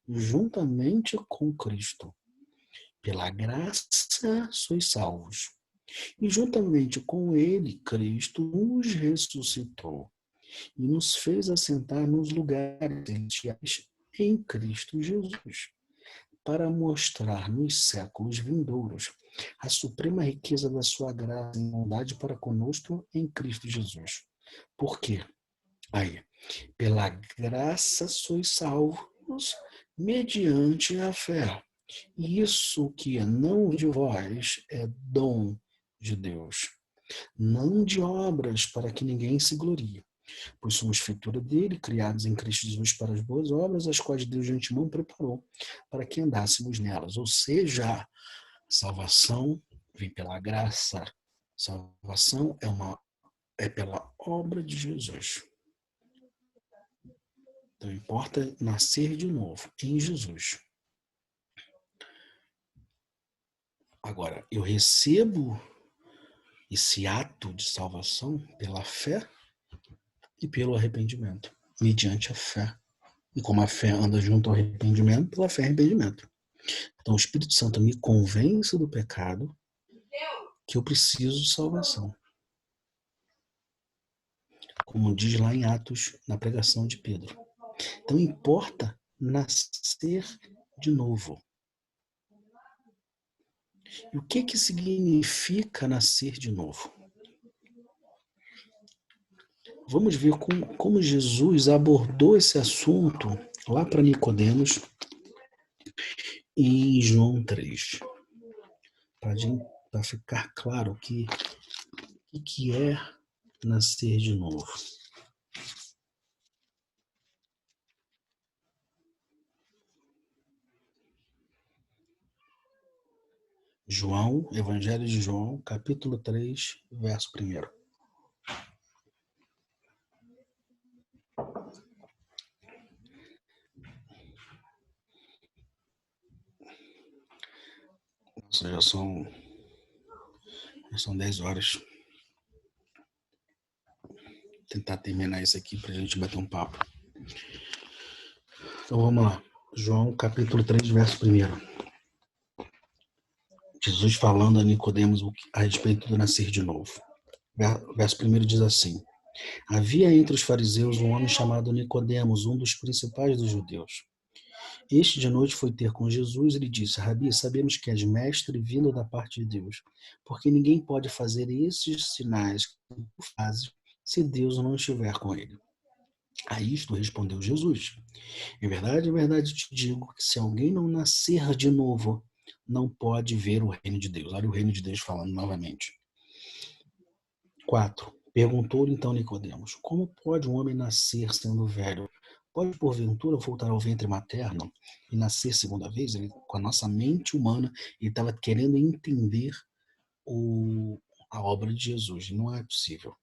S1: juntamente com Cristo. Pela graça sois salvos. E juntamente com ele, Cristo nos ressuscitou e nos fez assentar nos lugares celestiais em Cristo Jesus, para mostrar nos séculos vindouros a suprema riqueza da sua graça e bondade para conosco em Cristo Jesus. Por quê? Aí, pela graça sois salvos mediante a fé. Isso que não de vós é dom de Deus, não de obras para que ninguém se glorie. Pois somos feitura dele, criados em Cristo Jesus para as boas obras, as quais Deus de antemão preparou para que andássemos nelas. Ou seja, a salvação vem pela graça. Salvação é pela obra de Jesus. Então importa nascer de novo em Jesus. Agora, eu recebo esse ato de salvação pela fé e pelo arrependimento, mediante a fé. E como a fé anda junto ao arrependimento, pela fé e arrependimento. Então o Espírito Santo me convence do pecado, que eu preciso de salvação. Como diz lá em Atos, na pregação de Pedro. Então importa nascer de novo. E o que significa nascer de novo? Vamos ver como Jesus abordou esse assunto lá para Nicodemos em João 3. Para ficar claro o que é nascer de novo. João, Evangelho de João, capítulo 3, verso 1. Nossa, já são 10 horas. Vou tentar terminar isso aqui para a gente bater um papo. Então vamos lá. João, capítulo 3, verso 1. Jesus falando a Nicodemos a respeito do nascer de novo. Verso 1 diz assim: Havia entre os fariseus um homem chamado Nicodemos, um dos principais dos judeus. Este de noite foi ter com Jesus e lhe disse: Rabi, sabemos que és mestre vindo da parte de Deus, porque ninguém pode fazer esses sinais que tu fazes se Deus não estiver com ele. A isto respondeu Jesus: em verdade te digo que se alguém não nascer de novo, não pode ver o reino de Deus. Olha o reino de Deus falando novamente. 4. Perguntou-lhe então Nicodemos: como pode um homem nascer sendo velho? Pode porventura voltar ao ventre materno e nascer segunda vez? Ele, com a nossa mente humana, ele estava querendo entender a obra de Jesus. Não é possível.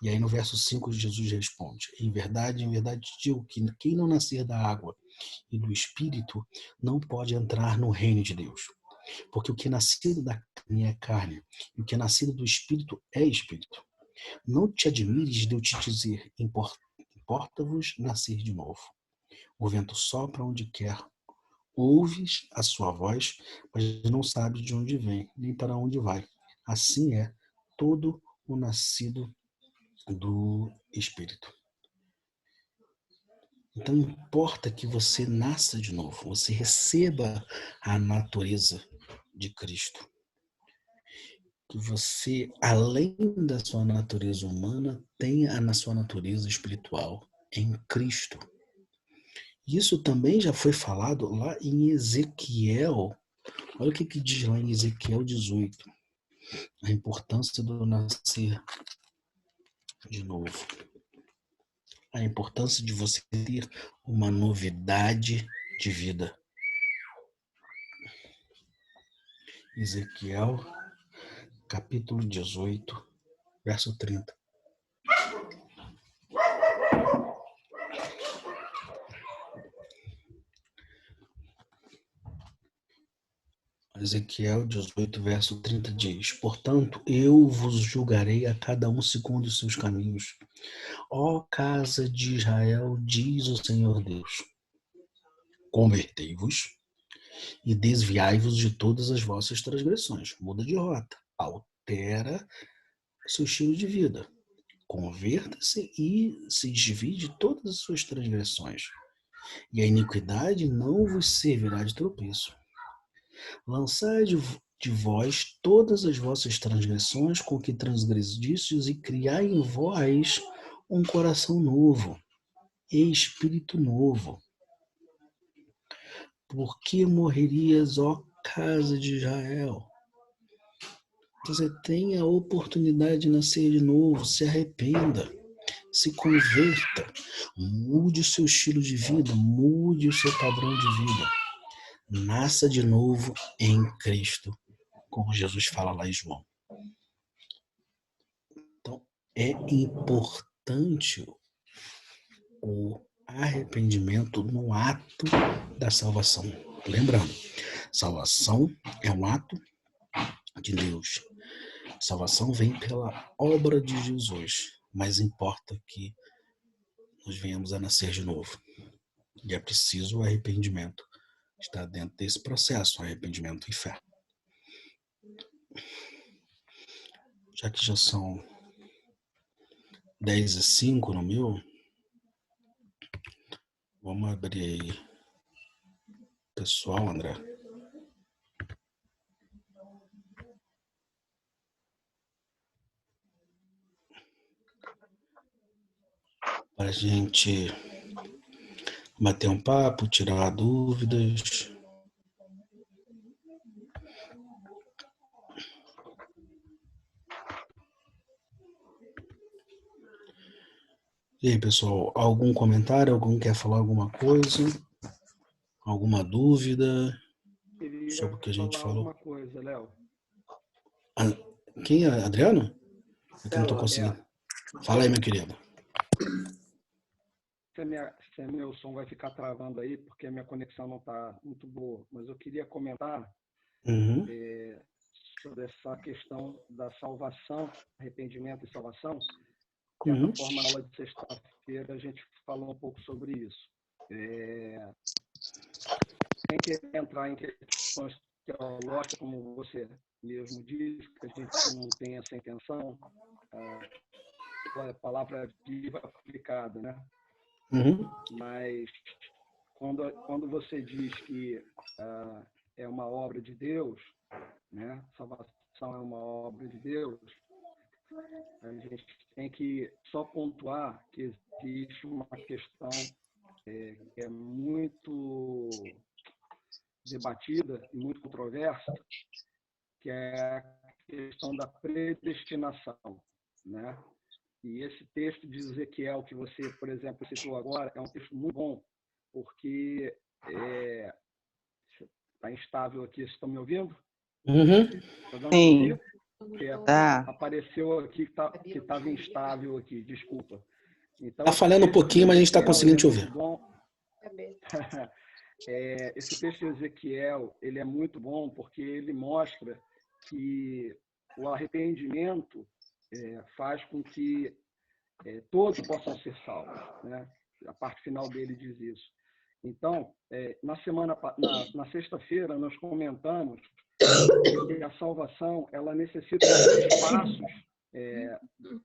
S1: E aí no verso 5 Jesus responde: em verdade te digo que quem não nascer da água e do Espírito não pode entrar no reino de Deus. Porque o que é nascido da carne é carne, e o que é nascido do Espírito é Espírito. Não te admires de eu te dizer: importa-vos nascer de novo. O vento sopra onde quer, Ouves a sua voz, mas não sabes de onde vem, nem para onde vai. Assim é todo o nascido do Espírito. Então importa que você nasça de novo, você receba a natureza de Cristo. Que você, além da sua natureza humana, tenha na sua natureza espiritual em Cristo. Isso também já foi falado lá em Ezequiel. Olha o que diz lá em Ezequiel 18. A importância do nascer de novo. A importância de você ter uma novidade de vida. Ezequiel, capítulo 18, verso 30. Ezequiel 18, verso 30 diz: Portanto, eu vos julgarei a cada um segundo os seus caminhos. Ó casa de Israel, diz o Senhor Deus: Convertei-vos e desviai-vos de todas as vossas transgressões. Muda de rota, altera seu estilo de vida. Converta-se e se desvie de todas as suas transgressões. E a iniquidade não vos servirá de tropeço. Lançai de vós todas as vossas transgressões com que transgredistes e criai em vós um coração novo e espírito novo. Por que morrerias, ó casa de Israel? Você tem a oportunidade de nascer de novo, se arrependa, se converta, mude o seu estilo de vida, mude o seu padrão de vida. Nasça de novo em Cristo, como Jesus fala lá em João. Então, é importante o arrependimento no ato da salvação. Lembrando, salvação é um ato de Deus. Salvação vem pela obra de Jesus, mas importa que nós venhamos a nascer de novo. E é preciso o arrependimento. Está dentro desse processo, arrependimento e fé. Já que já são 10h05 no meu, vamos abrir aí. Pessoal, André. Para a gente bater um papo, tirar dúvidas. E aí, pessoal, algum comentário? Algum quer falar alguma coisa? Alguma dúvida sobre o que a gente falou?
S3: Alguma coisa, Léo.
S1: Quem é? Adriano? Eu não estou conseguindo. Fala aí, meu querido.
S3: Se meu som vai ficar travando aí, porque a minha conexão não está muito boa, mas eu queria comentar sobre essa questão da salvação, arrependimento e salvação. De certa forma, na aula de sexta-feira, a gente falou um pouco sobre isso. Sem querer entrar em questões teológicas, como você mesmo disse, que a gente não tem essa intenção, a palavra viva aplicada, né? Mas quando você diz que é uma obra de Deus, né? Salvação é uma obra de Deus, a gente tem que só pontuar que existe uma questão que é muito debatida e muito controversa, que é a questão da predestinação, né? E esse texto de Ezequiel que você, por exemplo, citou agora, é um texto muito bom, porque está instável aqui. Vocês estão me ouvindo? Tá dando para ouvir? Apareceu aqui que estava instável aqui, desculpa. Então,
S1: está falhando um pouquinho, mas a gente está conseguindo te ouvir.
S3: Esse texto de Ezequiel, ele é muito bom porque ele mostra que o arrependimento faz com que todos possam ser salvos, né? A parte final dele diz isso. Então, na sexta-feira, nós comentamos que a salvação ela necessita de 3 passos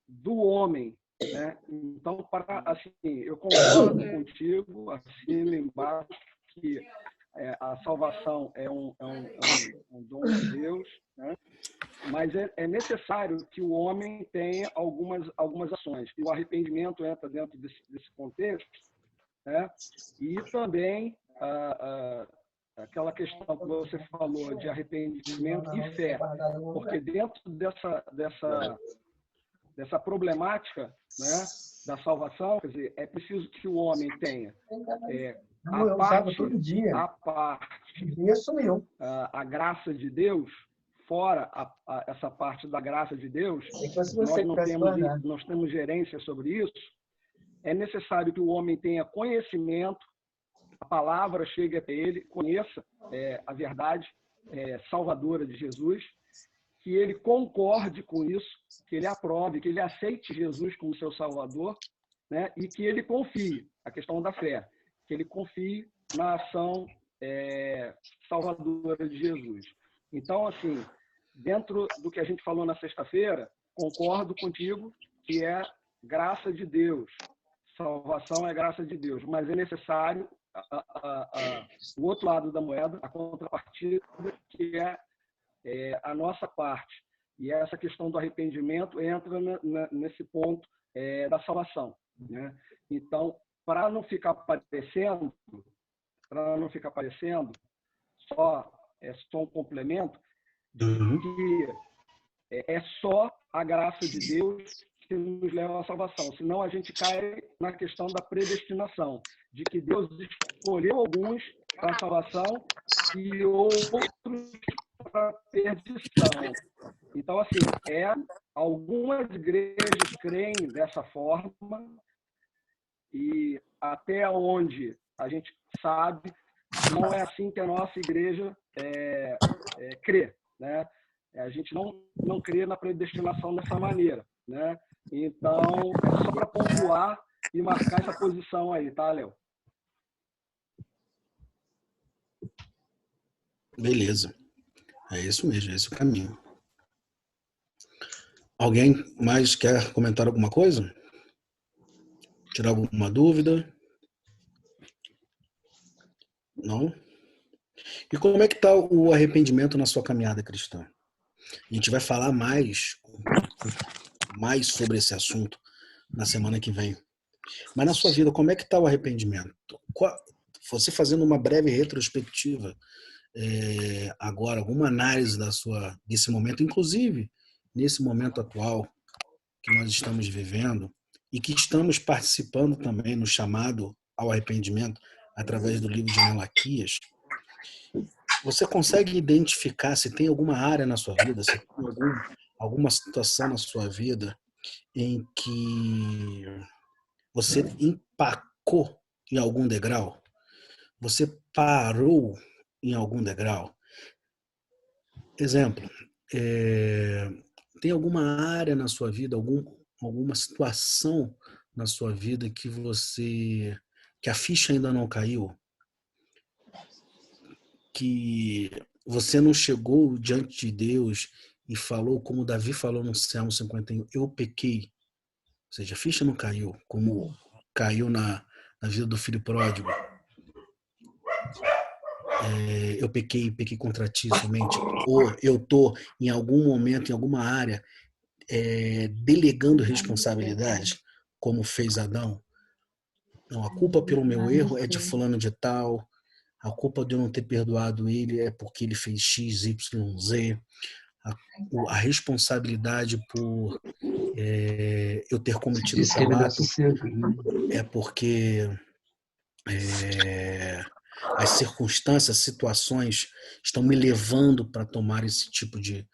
S3: do homem, né? Então, assim, eu concordo contigo, assino embaixo que a salvação é um dom de Deus, né? Mas é necessário que o homem tenha algumas ações. E o arrependimento entra dentro desse contexto, né? E também aquela questão que você falou de arrependimento e fé, porque dentro dessa problemática, né, da salvação, quer dizer, é preciso que o homem tenha a graça de Deus, fora essa parte da graça de Deus, nós temos gerência sobre isso. É necessário que o homem tenha conhecimento, a palavra chegue até ele, conheça a verdade salvadora de Jesus, que ele concorde com isso, que ele aprove, que ele aceite Jesus como seu Salvador, né? E que ele confie, a questão da fé, que ele confie na ação salvadora de Jesus. Então, assim, dentro do que a gente falou na sexta-feira, concordo contigo que é graça de Deus. Salvação é graça de Deus, mas é necessário o outro lado da moeda, a contrapartida, que é a nossa parte. E essa questão do arrependimento entra nesse ponto da salvação, né? Então, para não ficar parecendo só um complemento de que é só a graça de Deus que nos leva à salvação. Senão a gente cai na questão da predestinação, de que Deus escolheu alguns para a salvação e outros para a perdição. Então, assim, algumas igrejas creem dessa forma e até onde a gente sabe, não é assim que a nossa igreja crê, né? A gente não crê na predestinação dessa maneira, né? Então, é só para pontuar e marcar essa posição aí, tá, Léo?
S1: Beleza. É isso mesmo, é esse o caminho. Alguém mais quer comentar alguma coisa? Tirar alguma dúvida? Não? E como é que está o arrependimento na sua caminhada cristã? A gente vai falar mais sobre esse assunto na semana que vem. Mas na sua vida, como é que está o arrependimento? Você fazendo uma breve retrospectiva agora, alguma análise desse momento, inclusive nesse momento atual que nós estamos vivendo e que estamos participando também no chamado ao arrependimento através do livro de Malaquias, você consegue identificar se tem alguma área na sua vida, se tem alguma situação na sua vida em que você empacou em algum degrau? Você parou em algum degrau? Exemplo, tem alguma área na sua vida, alguma situação na sua vida que a ficha ainda não caiu? Que você não chegou diante de Deus e falou, como Davi falou no Salmo 51, eu pequei. Ou seja, a ficha não caiu, como caiu na vida do filho pródigo. Eu pequei contra ti somente. Ou eu estou, em algum momento, em alguma área, delegando responsabilidade, como fez Adão. Não, a culpa pelo meu erro é de fulano de tal, a culpa de eu não ter perdoado ele é porque ele fez X, Y, Z, a responsabilidade por eu ter cometido tal ato é porque as circunstâncias, situações estão me levando para tomar esse tipo de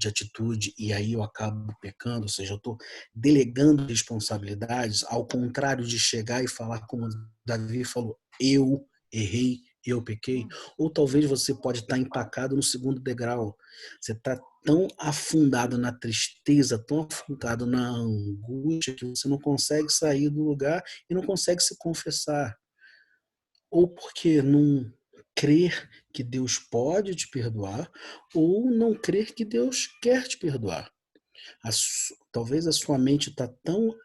S1: atitude e aí eu acabo pecando, ou seja, eu estou delegando responsabilidades ao contrário de chegar e falar como Davi falou, eu errei, eu pequei, ou talvez você pode estar empacado no segundo degrau, você está tão afundado na tristeza, tão afundado na angústia que você não consegue sair do lugar e não consegue se confessar. ou porque não crer que Deus pode te perdoar, ou não crer que Deus quer te perdoar. Talvez a sua mente está tão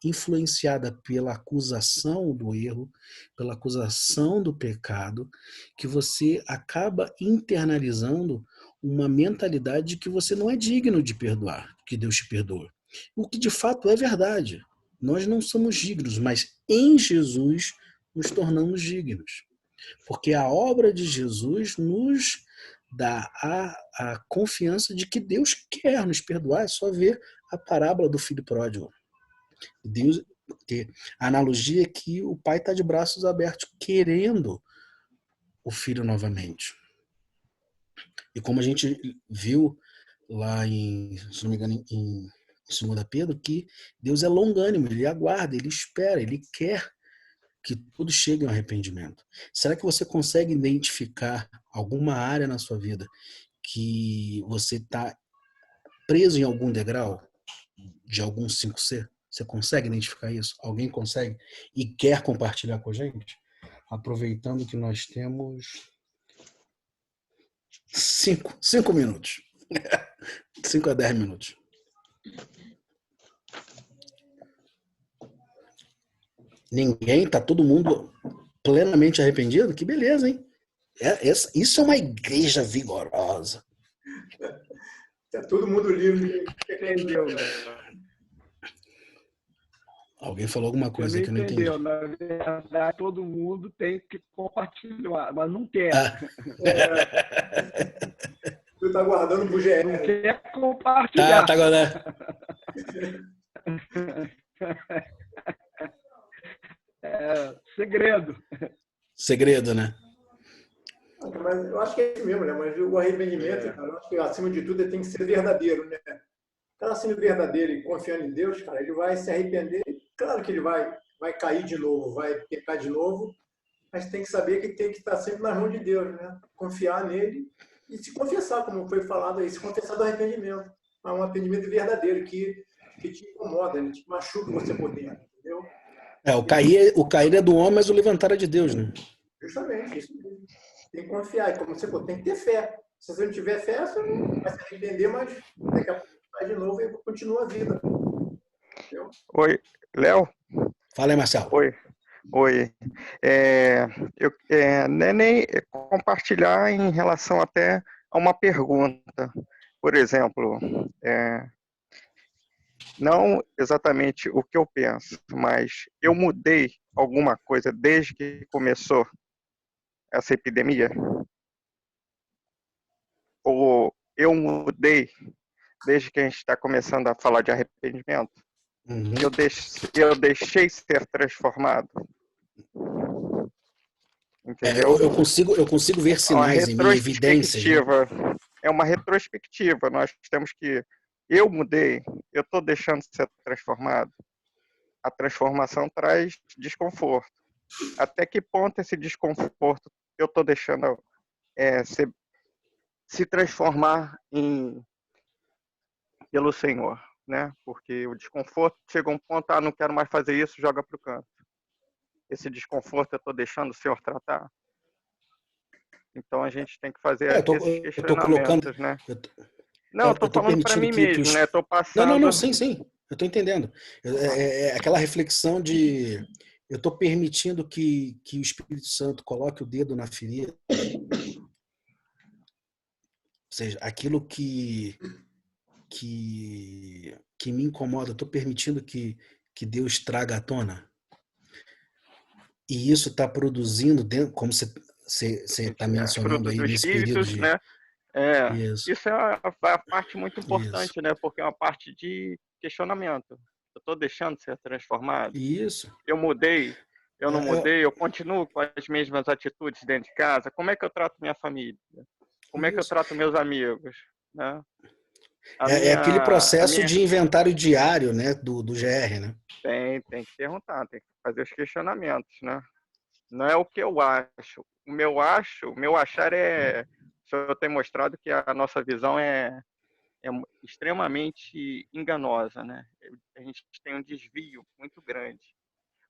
S1: influenciada pela acusação do erro, pela acusação do pecado, que você acaba internalizando uma mentalidade de que você não é digno de perdoar, que Deus te perdoa. O que de fato é verdade. Nós não somos dignos, mas em Jesus nos tornamos dignos. Porque a obra de Jesus nos dá a confiança de que Deus quer nos perdoar. É só ver a parábola do filho pródigo. Deus, porque a analogia é que o pai está de braços abertos, querendo o filho novamente. E como a gente viu lá em, se não me engano, em 2 Pedro, que Deus é longânimo, ele aguarda, ele espera, ele quer que tudo chegue ao arrependimento. Será que você consegue identificar alguma área na sua vida que você está preso em algum degrau de algum 5C? Você consegue identificar isso? Alguém consegue? E quer compartilhar com a gente? Aproveitando que nós temos 5 minutos. 5 a 10 minutos. Ninguém? Tá todo mundo plenamente arrependido? Que beleza, hein? Isso é uma igreja vigorosa.
S2: Tá todo mundo livre.
S3: Entendeu?
S1: Alguém falou alguma
S3: Você
S1: coisa
S3: não
S1: aí que eu não entendi.
S3: entendeu. Na verdade, todo mundo tem que compartilhar, mas não quer.
S1: Ah.
S2: Tu tá guardando pro GR.
S3: Não quer compartilhar.
S1: Tá agora.
S3: É segredo.
S1: Segredo, né?
S2: Mas eu acho que é isso mesmo, né? Mas o arrependimento, cara, eu acho que acima de tudo ele tem que ser verdadeiro, né? O cara sendo verdadeiro e confiando em Deus, cara, ele vai se arrepender. Claro que ele vai cair de novo, vai pecar de novo, mas tem que saber que tem que estar sempre nas mãos de Deus, né? Confiar nele e se confessar, como foi falado aí, se confessar do arrependimento. É um arrependimento verdadeiro que te incomoda, ele te machuca você por dentro, entendeu?
S1: O cair é do homem, mas o levantar é de Deus, né?
S2: Justamente, isso mesmo. Tem que confiar. E como você falou, tem que ter fé. Se você não tiver fé, você não vai se arrepender, mas daqui a pouco vai de novo e continua a vida. Entendeu?
S4: Oi, Léo?
S1: Fala aí, Marcelo.
S4: Oi. Eu nem compartilhar em relação até a uma pergunta. Por exemplo, não exatamente o que eu penso, mas eu mudei alguma coisa desde que começou essa epidemia? Ou eu mudei desde que a gente está começando a falar de arrependimento?
S1: Uhum.
S4: Eu deixei ser transformado? Entendeu?
S1: Eu consigo ver sinais em mim, evidências. Né?
S4: É uma retrospectiva. Nós temos que... Eu mudei, eu estou deixando de ser transformado. A transformação traz desconforto. Até que ponto esse desconforto eu estou deixando se transformar pelo Senhor, né? Porque o desconforto chega a um ponto, não quero mais fazer isso, joga para o canto. Esse desconforto eu estou deixando o Senhor tratar. Então a gente tem que fazer esses questionamentos, né? Não, eu estou falando para mim mesmo, né? Estou passando...
S1: Não, sim. Eu estou entendendo. É aquela reflexão de... Eu estou permitindo que o Espírito Santo coloque o dedo na ferida. Ou seja, aquilo que me incomoda, eu estou permitindo que Deus traga à tona. E isso está produzindo, como você está mencionando aí nesse período de...
S4: Né? Isso é a parte muito importante, isso. Né? Porque é uma parte de questionamento. Eu estou deixando de ser transformado?
S1: Isso.
S4: Eu mudei? Eu não mudei? Eu continuo com as mesmas atitudes dentro de casa? Como é que eu trato minha família? Como é que eu trato meus amigos? Né?
S1: Aquele processo de inventário diário, né, do GR, né?
S4: Tem que perguntar, tem que fazer os questionamentos, né? Não é o que eu acho. O meu achar o senhor tem mostrado que a nossa visão é extremamente enganosa, né? A gente tem um desvio muito grande.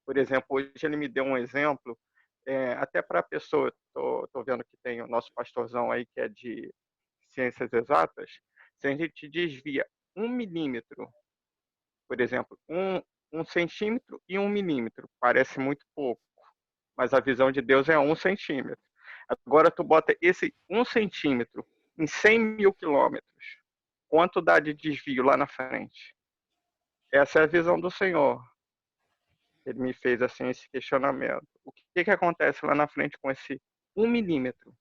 S4: Por exemplo, hoje ele me deu um exemplo até para a pessoa, tô vendo que tem o nosso pastorzão aí que é de ciências exatas, se a gente desvia 1 milímetro, por exemplo, um centímetro e 1 milímetro, parece muito pouco, mas a visão de Deus é 1 centímetro. Agora tu bota esse 1 centímetro em 100 mil quilômetros, quanto dá de desvio lá na frente? Essa é a visão do Senhor. Ele me fez assim esse questionamento. O que acontece lá na frente com esse 1 milímetro?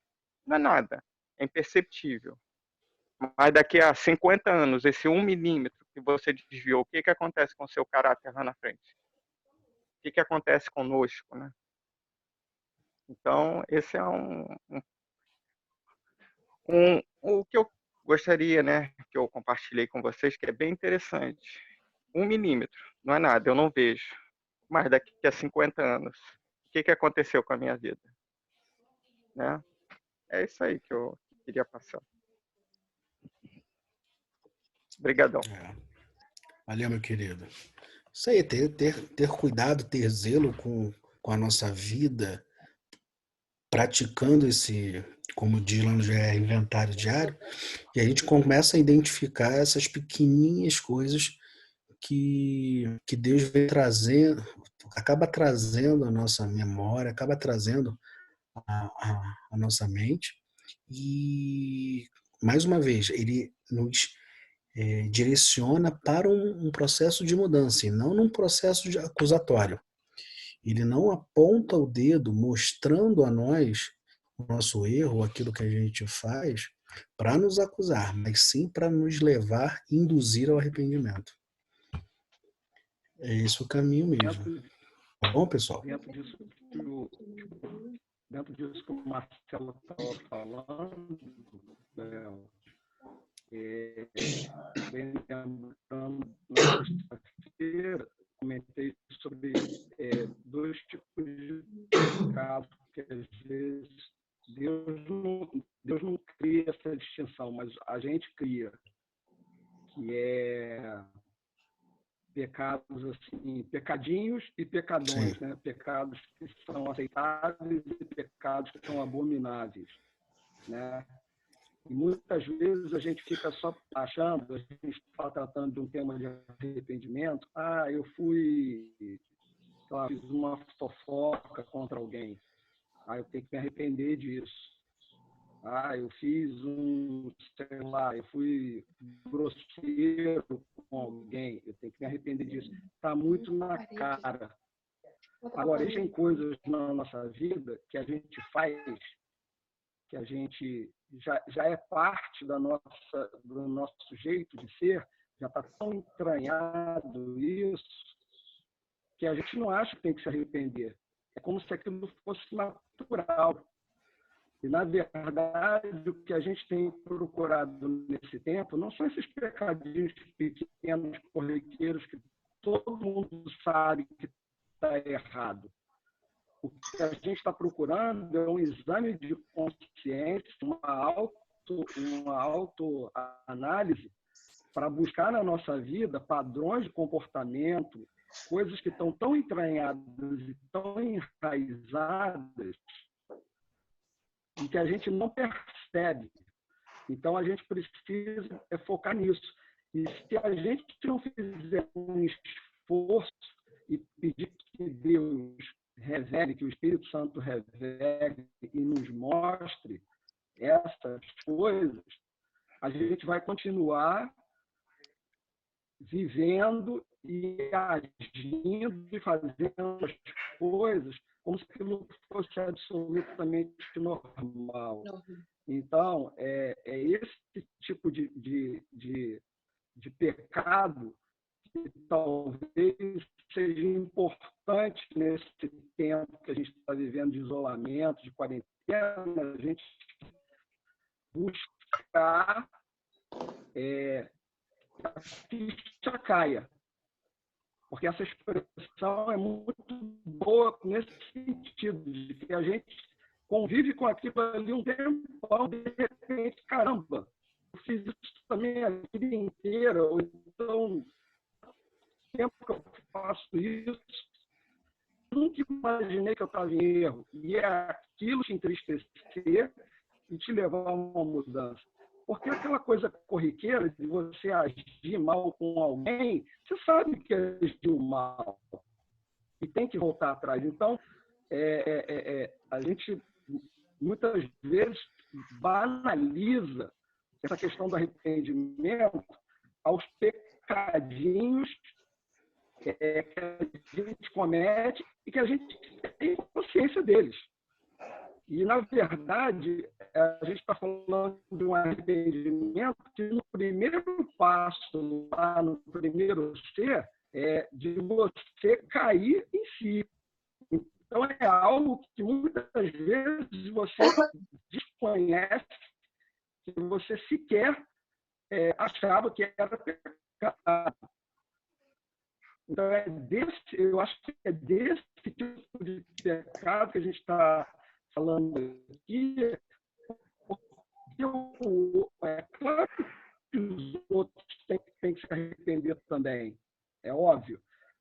S4: Não é nada, é imperceptível. Mas daqui a 50 anos, esse 1 milímetro que você desviou, o que acontece com o seu caráter lá na frente? O que acontece conosco, né? Então, esse é o que eu gostaria, né, que eu compartilhei com vocês, que é bem interessante. 1 milímetro, não é nada, eu não vejo. Mas daqui a 50 anos, o que aconteceu com a minha vida? Né? É isso aí que eu queria passar. Obrigadão.
S1: Valeu, meu querido. Isso aí, ter cuidado, ter zelo com a nossa vida, praticando esse, como diz lá no GR, inventário diário, e a gente começa a identificar essas pequenininhas coisas que Deus vem trazendo, acaba trazendo a nossa memória, acaba trazendo a nossa mente, e, mais uma vez, ele nos direciona para um processo de mudança, e não num processo de acusatório. Ele não aponta o dedo mostrando a nós o nosso erro, aquilo que a gente faz, para nos acusar, mas sim para nos levar, induzir ao arrependimento. É esse o caminho mesmo. Tá bom, pessoal?
S3: Dentro disso que o Marcelo estava falando, bem lembrando, na sexta-feira, comentei sobre 2 tipos de pecado, que às vezes Deus não cria essa distinção, mas a gente cria, que é pecados assim, pecadinhos e pecadões, né? Pecados que são aceitáveis e pecados que são abomináveis, né? E muitas vezes a gente fica só achando, a gente está tratando de um tema de arrependimento, eu fiz uma fofoca contra alguém, eu tenho que me arrepender disso. Eu fiz eu fui grosseiro com alguém, eu tenho que me arrepender disso. Está muito na cara. Agora, existem coisas na nossa vida que a gente faz, que a gente já é parte do nosso jeito de ser, já está tão entranhado isso, que a gente não acha que tem que se arrepender. É como se aquilo fosse natural. E, na verdade, o que a gente tem procurado nesse tempo não são esses pecadinhos pequenos, corriqueiros, que todo mundo sabe que está errado. O que a gente está procurando é um exame de consciência, uma autoanálise para buscar na nossa vida padrões de comportamento, coisas que estão tão entranhadas e tão enraizadas e que a gente não percebe. Então, a gente precisa focar nisso. E se a gente não fizer um esforço e pedir que Deus revele, que o Espírito Santo revele e nos mostre essas coisas, a gente vai continuar vivendo e agindo e fazendo as coisas como se aquilo fosse absolutamente normal. Então, é esse tipo de pecado que talvez seja importante nesse tempo que a gente está vivendo de isolamento, de quarentena, a gente buscar que a ficha caia. Porque essa expressão é muito boa nesse sentido, de que a gente convive com aquilo ali um tempão, de repente, caramba, eu fiz isso também a vida inteira, ou então, tempo que eu faço isso, nunca imaginei que eu estava em erro. E é aquilo te entristecer e te levar a uma mudança. Porque aquela coisa corriqueira de você agir mal com alguém, você sabe que agiu mal e tem que voltar atrás. Então, a gente muitas vezes banaliza essa questão do arrependimento aos pecadinhos que a gente comete e que a gente tem consciência deles. E, na verdade, a gente está falando de um arrependimento que no primeiro passo, lá no primeiro ser, é de você cair em si. Então, é algo que muitas vezes você desconhece, que você sequer achava que era pecado. Então, eu acho que é desse tipo de pecado que a gente está falando aqui. É claro que os outros têm que se arrepender também, é óbvio.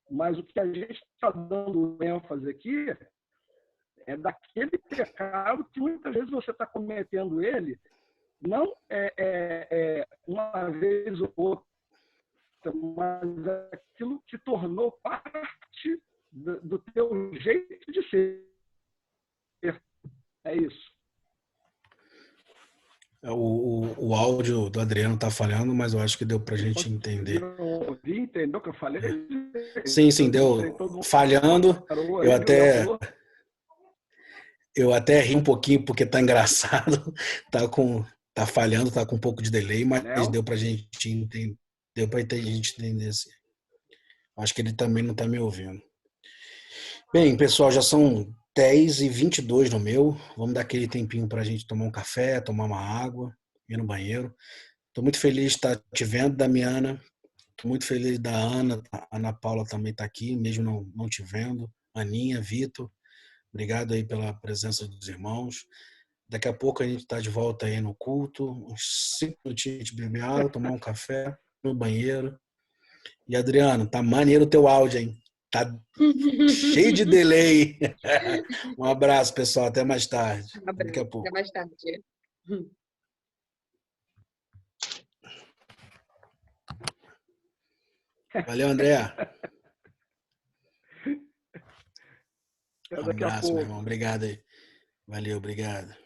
S3: Mas o que a gente está dando ênfase aqui é daquele pecado que muitas vezes você está cometendo ele, não uma vez ou outra, mas aquilo que tornou parte do teu jeito de ser. É isso.
S1: O áudio do Adriano está falhando, mas eu acho que deu para a gente entender.
S3: Entendeu o que eu falei?
S1: Sim, deu falhando. Eu até ri um pouquinho porque tá engraçado, tá falhando, tá com um pouco de delay, mas deu pra gente entender, deu pra gente entender assim. Acho que ele também não tá me ouvindo. Bem, pessoal, já são 10h22 no meu. Vamos dar aquele tempinho pra gente tomar um café, tomar uma água, ir no banheiro. Tô muito feliz de estar te vendo, Damiana. Tô muito feliz da Ana. A Ana Paula também tá aqui, mesmo não te vendo. Aninha, Vitor. Obrigado aí pela presença dos irmãos. Daqui a pouco a gente está de volta aí no culto, uns 5 minutinhos de beber água, tomar um café no banheiro. E Adriano, tá maneiro o teu áudio, hein? Tá cheio de delay. Um abraço, pessoal. Até mais tarde.
S5: Um abraço.
S1: Daqui a pouco.
S5: Até mais tarde.
S1: Valeu, André.
S3: Até
S1: Um
S3: daqui a
S1: abraço, meu
S3: pouco.
S1: irmão. Obrigado aí. Valeu, obrigado.